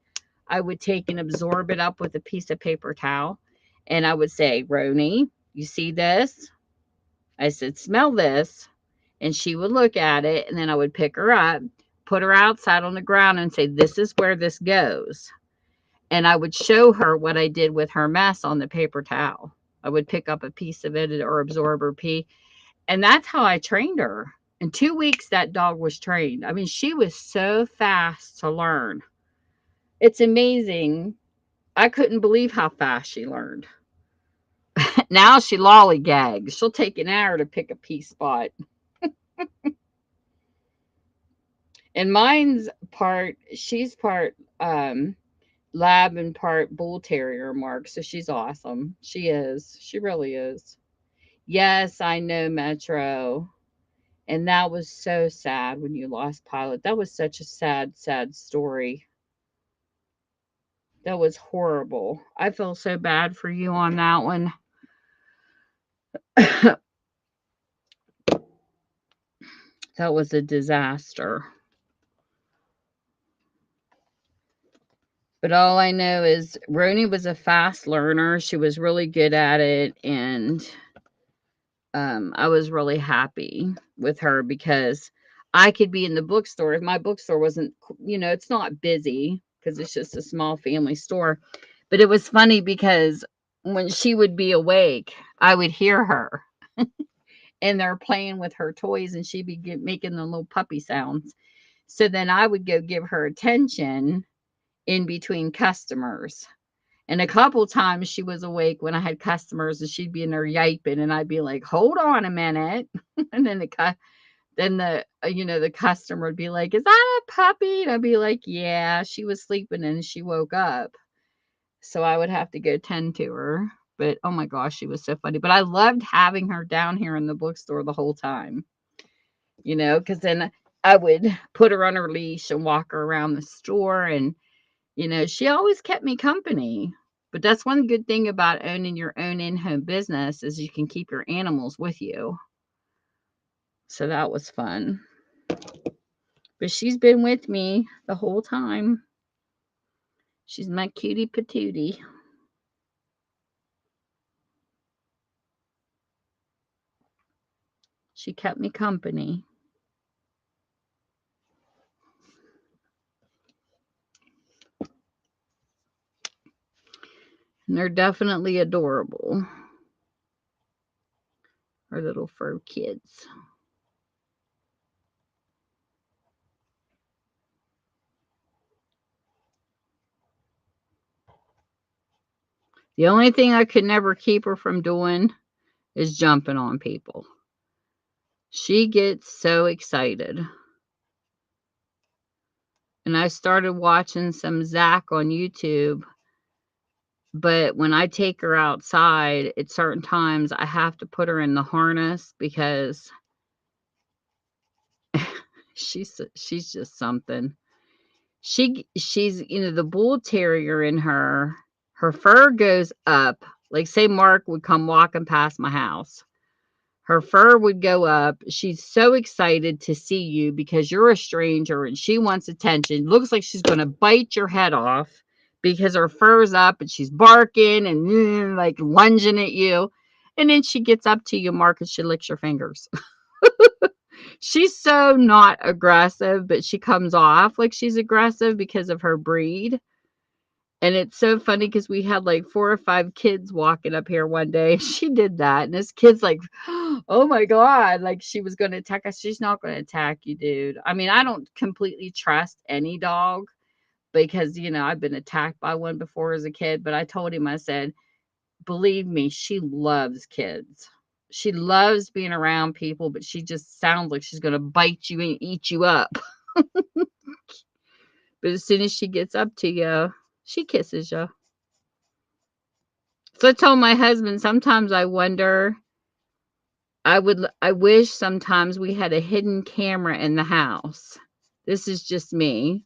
I would take and absorb it up with a piece of paper towel. And I would say, Roni, you see this? I said, smell this. And she would look at it. And then I would pick her up, put her outside on the ground and say, this is where this goes. And I would show her what I did with her mess on the paper towel. I would pick up a piece of it or absorb her pee. And that's how I trained her. In 2 weeks, that dog was trained. I mean, she was so fast to learn. It's amazing. I couldn't believe how fast she learned. Now she lollygags. She'll take an hour to pick a pee spot. And she's part lab and part bull terrier, Mark. So she's awesome. She is. She really is. Yes, I know, Metro. And that was so sad when you lost Pilot. That was such a sad, sad story. That was horrible. I feel so bad for you on that one. That was a disaster. But all I know is Roni was a fast learner. She was really good at it, and I was really happy with her because I could be in the bookstore. If my bookstore wasn't, it's not busy because it's just a small family store. But it was funny because when she would be awake, I would hear her and they're playing with her toys and she'd be making the little puppy sounds. So then I would go give her attention in between customers. And a couple times she was awake when I had customers and she'd be in there yiping and I'd be like, hold on a minute. And then the customer would be like, is that a puppy? And I'd be like, yeah, she was sleeping and she woke up. So I would have to go tend to her. But oh my gosh, she was so funny. But I loved having her down here in the bookstore the whole time, because then I would put her on her leash and walk her around the store. And, she always kept me company. But that's one good thing about owning your own in-home business is you can keep your animals with you. So that was fun. But she's been with me the whole time. She's my cutie patootie. She kept me company. And they're definitely adorable. Our little fur kids. The only thing I could never keep her from doing is jumping on people. She gets so excited. And I started watching some Zach on YouTube. But when I take her outside at certain times, I have to put her in the harness because she's just something. She's the bull terrier in her. Her fur goes up. Like say Mark would come walking past my house. Her fur would go up. She's so excited to see you because you're a stranger and she wants attention. Looks like she's going to bite your head off because her fur's up and she's barking and like lunging at you. And then she gets up to you, Mark, and she licks your fingers. She's so not aggressive, but she comes off like she's aggressive because of her breed. And it's so funny because we had like 4 or 5 kids walking up here one day. She did that. And this kid's like, oh my God, like she was going to attack us. She's not going to attack you, dude. I mean, I don't completely trust any dog because, I've been attacked by one before as a kid. But I told him, I said, believe me, she loves kids. She loves being around people, but she just sounds like she's going to bite you and eat you up. But as soon as she gets up to you, she kisses you. So I told my husband, sometimes I wonder, I wish sometimes we had a hidden camera in the house. This is just me.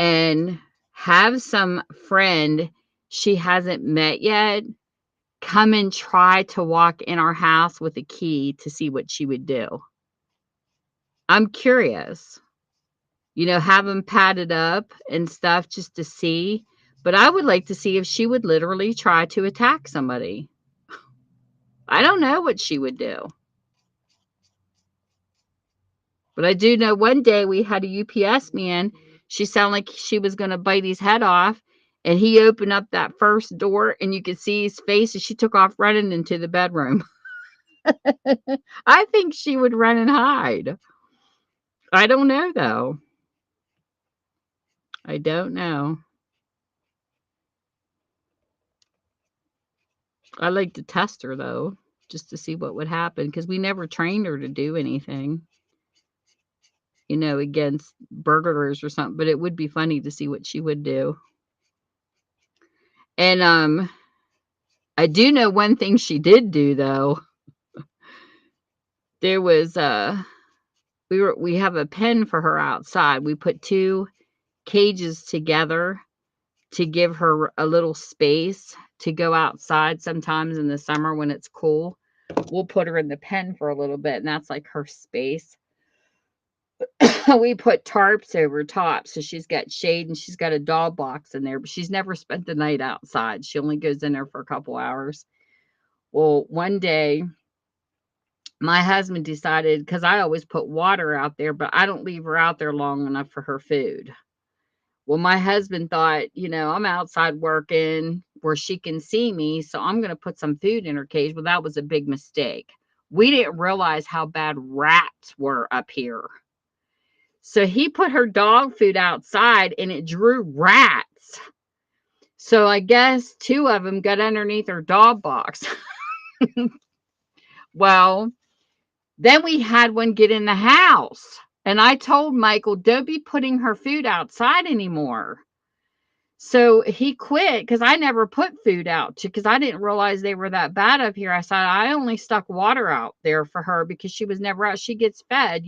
And have some friend she hasn't met yet come and try to walk in our house with a key to see what she would do. I'm curious. Have them padded up and stuff just to see. But I would like to see if she would literally try to attack somebody. I don't know what she would do. But I do know one day we had a UPS man. She sounded like she was going to bite his head off. And he opened up that first door and you could see his face and she took off running into the bedroom. I think she would run and hide. I don't know though. I don't know. I like to test her though, just to see what would happen because we never trained her to do anything, against burglars or something. But it would be funny to see what she would do. And I do know one thing she did do though. There was we have a pen for her outside. We put 2 cages together to give her a little space to go outside sometimes in the summer when it's cool. We'll put her in the pen for a little bit and that's like her space. We put tarps over top, so she's got shade and she's got a dog box in there, but she's never spent the night outside. She only goes in there for a couple hours. Well, one day my husband decided, because I always put water out there, but I don't leave her out there long enough for her food. Well, my husband thought, I'm outside working where she can see me, so I'm going to put some food in her cage. Well, that was a big mistake. We didn't realize how bad rats were up here. So he put her dog food outside and it drew rats. So I guess two of them got underneath her dog box. Well, then we had one get in the house. And I told Michael, don't be putting her food outside anymore. So he quit because I never put food out because I didn't realize they were that bad up here. I said, I only stuck water out there for her because she was never out. She gets fed,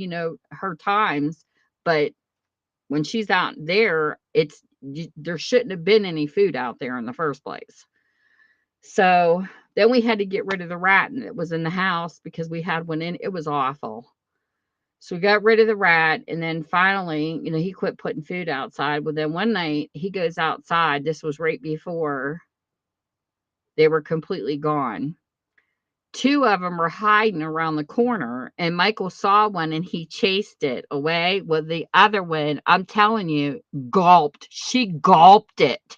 her times. But when she's out there, there shouldn't have been any food out there in the first place. So then we had to get rid of the rat that was in the house because we had one in. It was awful. So we got rid of the rat, and then finally, he quit putting food outside. Well, then one night he goes outside. This was right before they were completely gone. Two of them were hiding around the corner, and Michael saw one and he chased it away. Well, the other one, I'm telling you, gulped. She gulped it.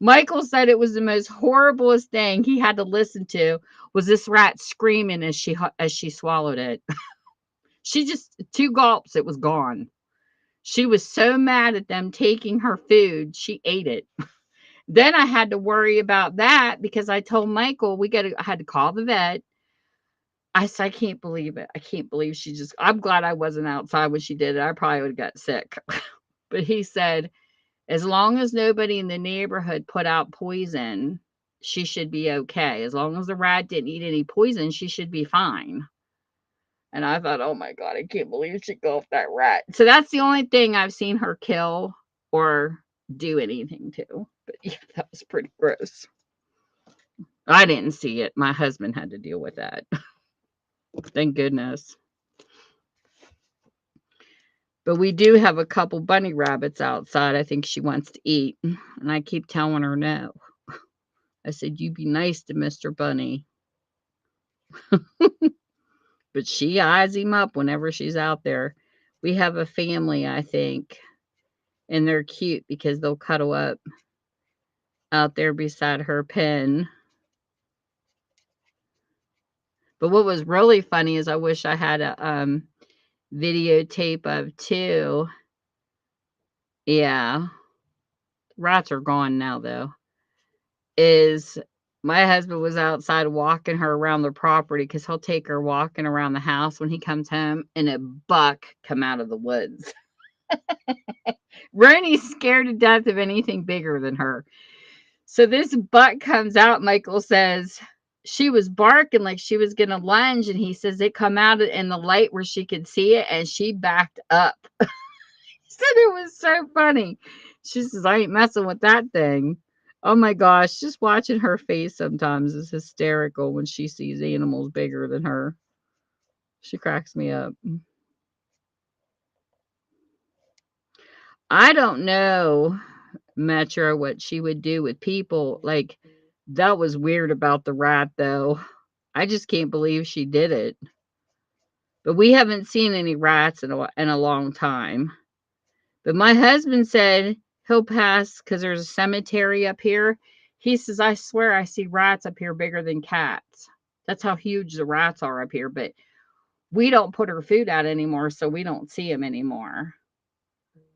Michael said it was the most horriblest thing he had to listen to was this rat screaming as she swallowed it. She just 2 gulps, it was gone. She was so mad at them taking her food, she ate it. Then I had to worry about that because I told Michael I had to call the vet. I said, I can't believe it. I can't believe I'm glad I wasn't outside when she did it. I probably would have got sick. But he said, as long as nobody in the neighborhood put out poison, she should be okay. As long as the rat didn't eat any poison, she should be fine. And I thought, oh my God, I can't believe she gulped that rat. So that's the only thing I've seen her kill or do anything to. But yeah, that was pretty gross. I didn't see it. My husband had to deal with that. Thank goodness. But we do have a couple bunny rabbits outside I think she wants to eat. And I keep telling her no. I said, you be nice to Mr. Bunny. But she eyes him up whenever she's out there. We have a family, I think, and they're cute because they'll cuddle up out there beside her pen. But what was really funny is I wish I had a videotape of too. Yeah. Rats are gone now though. Is my husband was outside walking her around the property because he'll take her walking around the house when he comes home and a buck come out of the woods. Ronnie's scared to death of anything bigger than her. So this buck comes out, Michael says, she was barking like she was going to lunge, and he says it come out in the light where she could see it, and she backed up. He said it was so funny. She says, I ain't messing with that thing. Oh my gosh, just watching her face sometimes is hysterical when she sees animals bigger than her. She cracks me up. I don't know, Metro, what she would do with people. Like, that was weird about the rat, though. I just can't believe she did it. But we haven't seen any rats in a long time. But my husband said he'll pass because there's a cemetery up here. He says, I swear I see rats up here bigger than cats. That's how huge the rats are up here. But we don't put her food out anymore, so we don't see them anymore.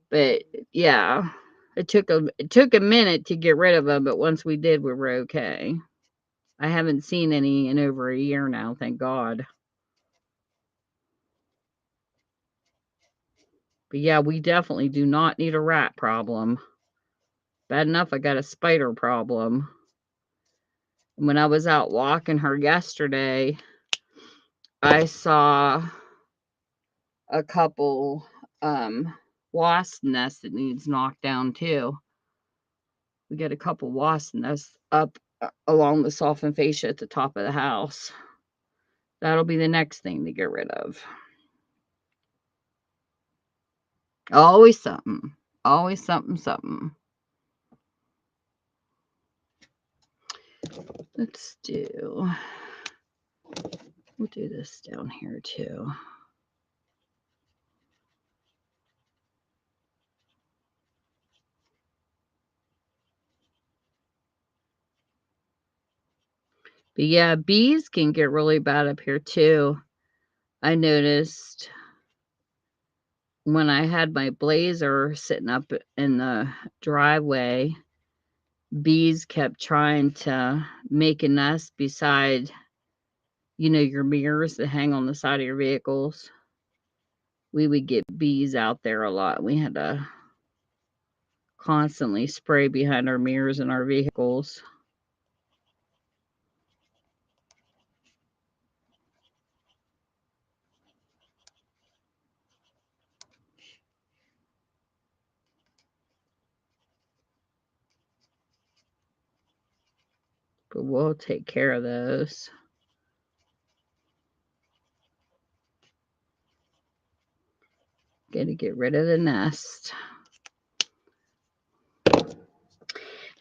But yeah, it took a minute to get rid of them, but once we did, we were okay. I haven't seen any in over a year now, thank God. But yeah, we definitely do not need a rat problem. Bad enough I got a spider problem. When I was out walking her yesterday, I saw a couple wasp nests that needs knocked down too. We got a couple wasp nests up along the softened fascia at the top of the house. That'll be the next thing to get rid of. Always something. Always something, something. Let's do, we'll do this down here too. But yeah, bees can get really bad up here too. I noticed when I had my blazer sitting up in the driveway, bees kept trying to make a nest beside, your mirrors that hang on the side of your vehicles. We would get bees out there a lot. We had to constantly spray behind our mirrors in our vehicles. But we'll take care of those. Gotta get rid of the nest.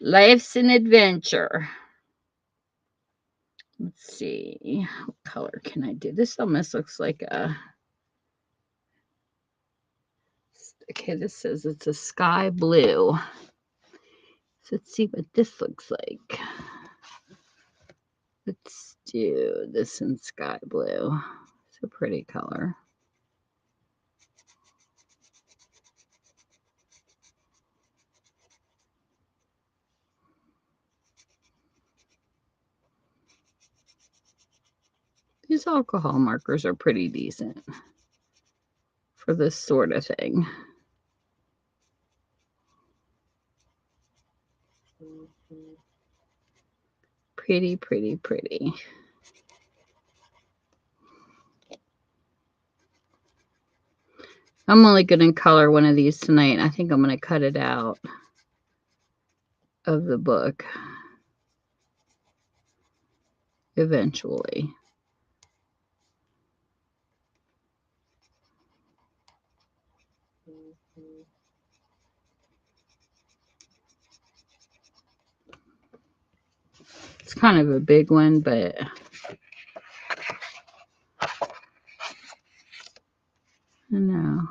Life's an adventure. Let's see. What color can I do? This almost looks like a... Okay, this says it's a sky blue. So let's see what this looks like. Let's do this in sky blue. It's a pretty color. These alcohol markers are pretty decent for this sort of thing. Pretty, pretty, pretty. I'm only going to color one of these tonight. I think I'm going to cut it out of the book eventually. It's kind of a big one, but I don't know.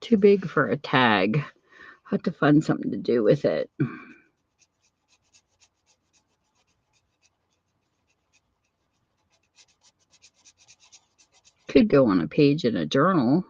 Too big for a tag. I'll have to find something to do with it. Could go on a page in a journal.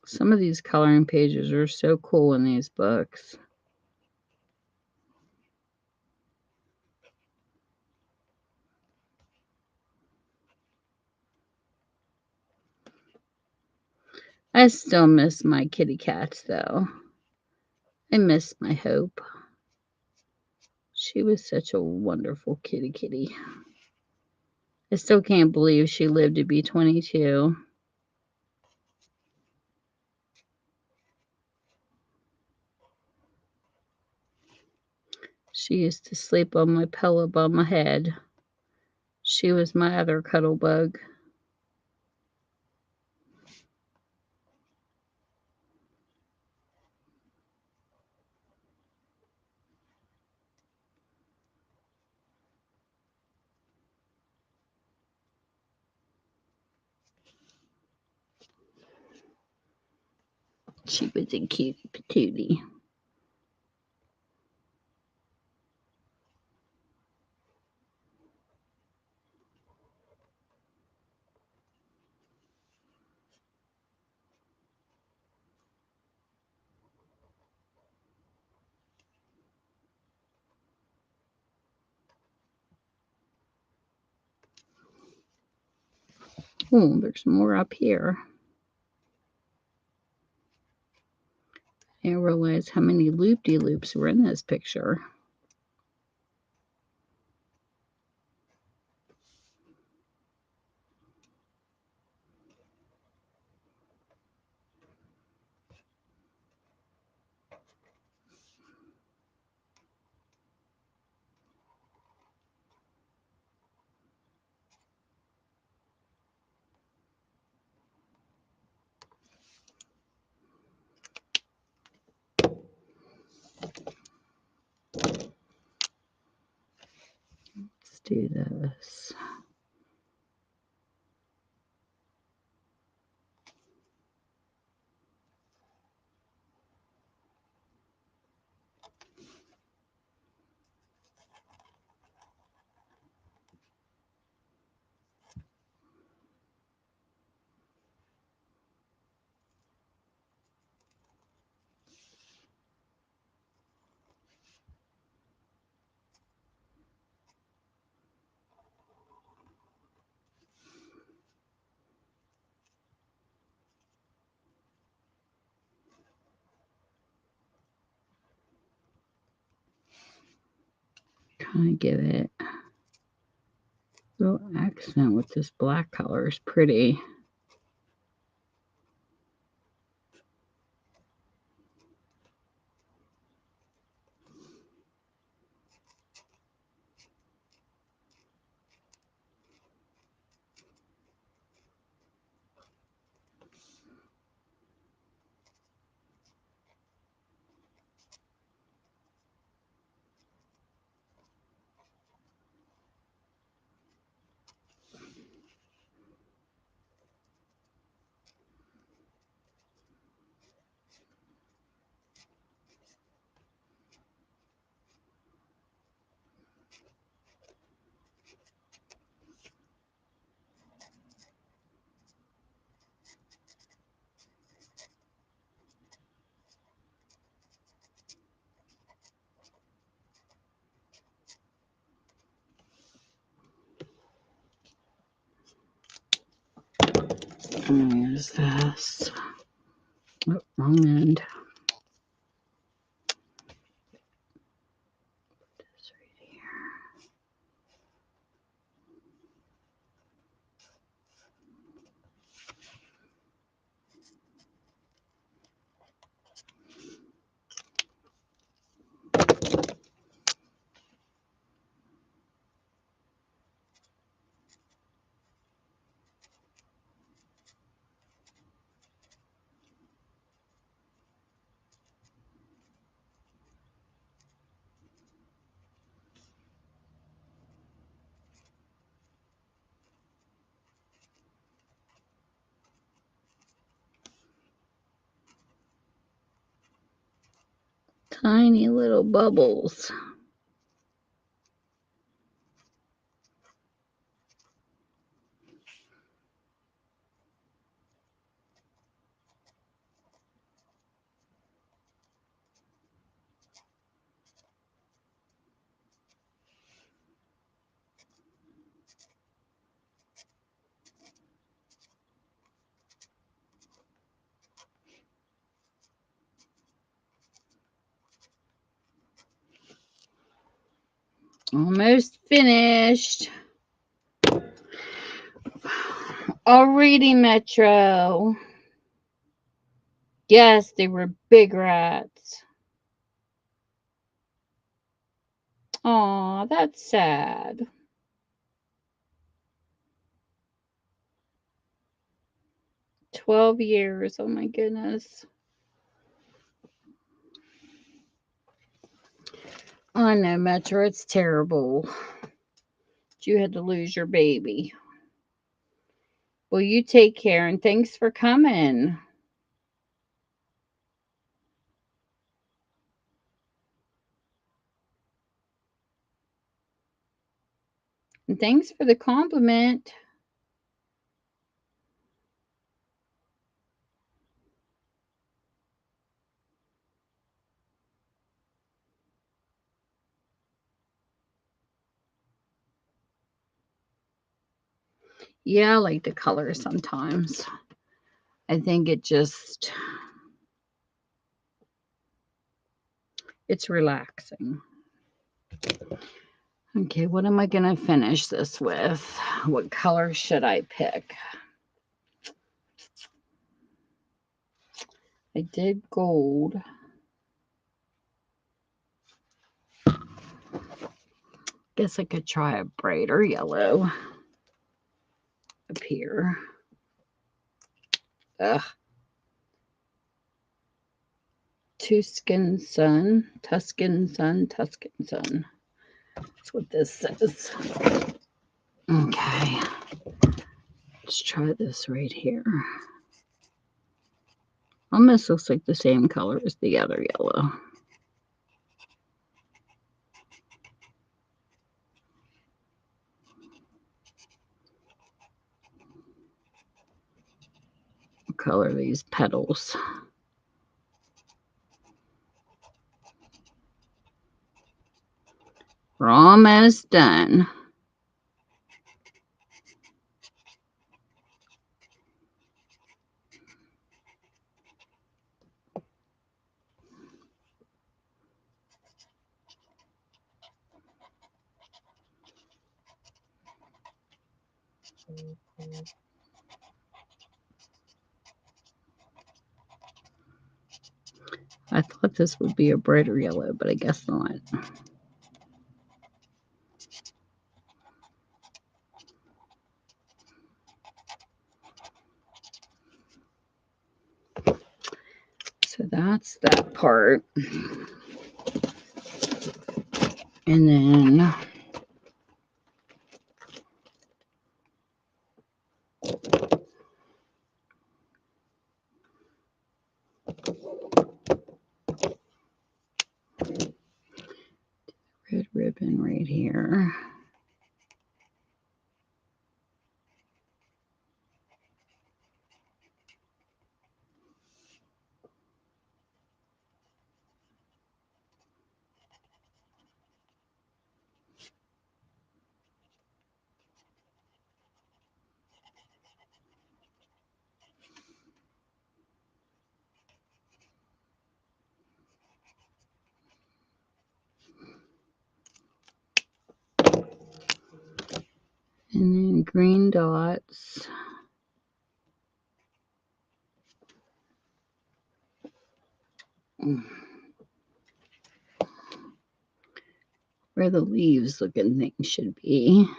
Some of these coloring pages are so cool in these books. I still miss my kitty cats, though. I miss my Hope. She was such a wonderful kitty. I still can't believe she lived to be 22. She used to sleep on my pillow by my head. She was my other cuddle bug. She was a cute patootie. Oh, there's more up here. didn't realize how many loop-de-loops were in this picture. Let's do this. Trying to give it a little accent with this black color. Is pretty. There's this. Oh, wrong end. This right here. Tiny little bubbles. Almost finished. Alrighty, Metro. Yes, they were big rats. Aw, that's sad. $12 years. Oh my goodness. I know, Metro. It's terrible. You had to lose your baby. Well, you take care and thanks for coming. And thanks for the compliment. Yeah, I like the color sometimes. I think it just It's relaxing. Okay, what am I going to finish this with? What color should I pick? I did gold. Guess I could try a brighter yellow up here. Ugh. Tuscan Sun. That's what this says. Okay. Let's try this right here. Almost looks like the same color as the other yellow. Color these petals. We're almost done. I thought this would be a brighter yellow, but I guess not. So that's that part. And then red ribbon right here. And then green dots. Where the leaves looking thing should be.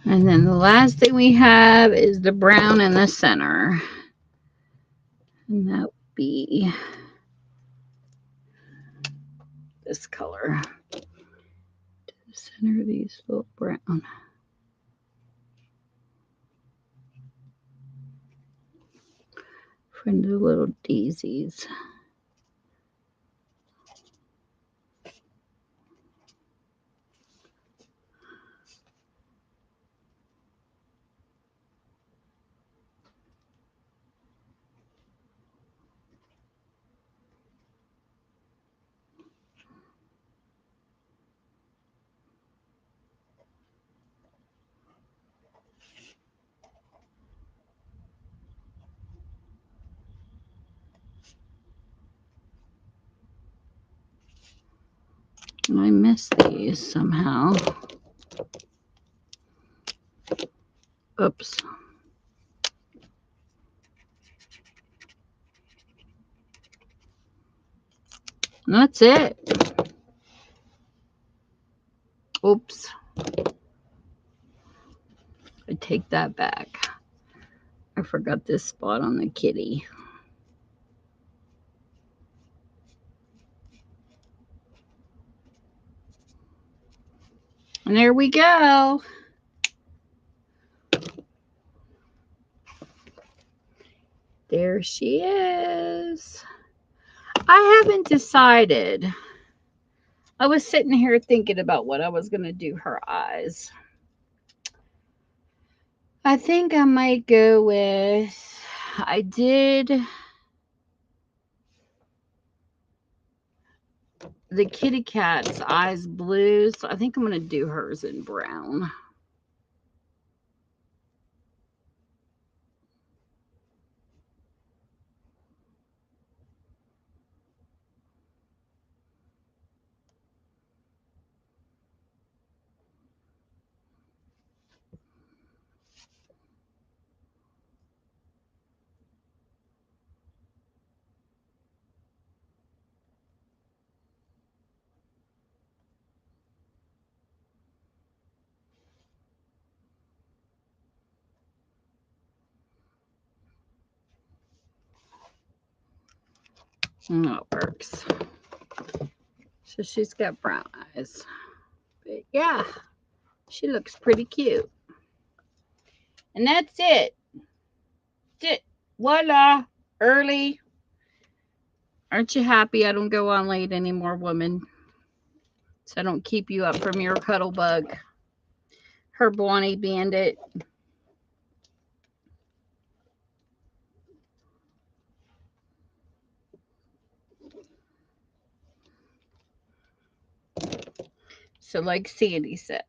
And then the last thing we have is the brown in the center. And that would be this color. To the center of these little brown. From the little daisies. I missed these somehow. Oops. And that's it. Oops. I take that back. I forgot this spot on the kitty. And there we go. There she is. I haven't decided. I was sitting here thinking about what I was going to do her eyes. I think I might go with, I did the kitty cat's eyes blue, so I think I'm going to do hers in brown. No, it works. So she's got brown eyes. But yeah, she looks pretty cute. And that's it. That's it. Voila. Early. Aren't you happy I don't go on late anymore, woman? So I don't keep you up from your cuddle bug. Her Bonnie Bandit. So like Sandy says,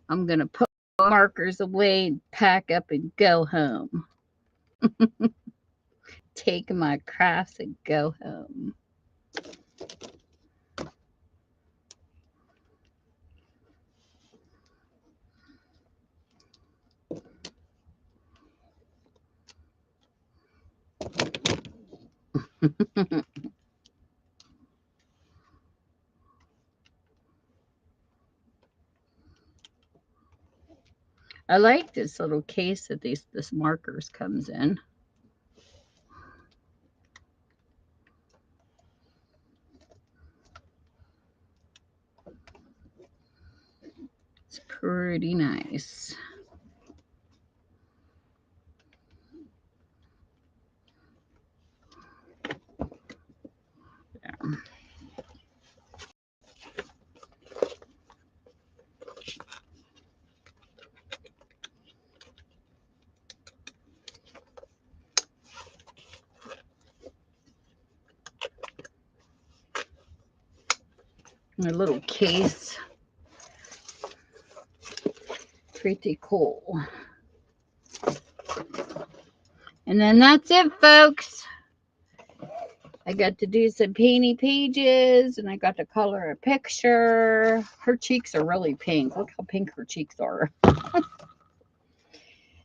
I'm going to put markers away and pack up and go home. Take my crafts and go home. I like this little case that this markers comes in. It's pretty nice. Yeah. My little case. Pretty cool. And then that's it, folks. I got to do some painty pages and I got to color a picture. Her cheeks are really pink. Look how pink her cheeks are.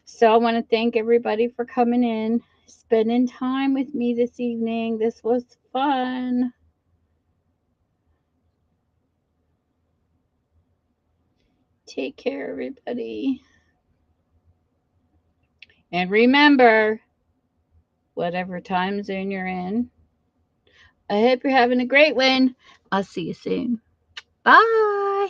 So I want to thank everybody for coming in, spending time with me this evening. This was fun. Take care, everybody. And remember, whatever time zone you're in, I hope you're having a great one. I'll see you soon. Bye.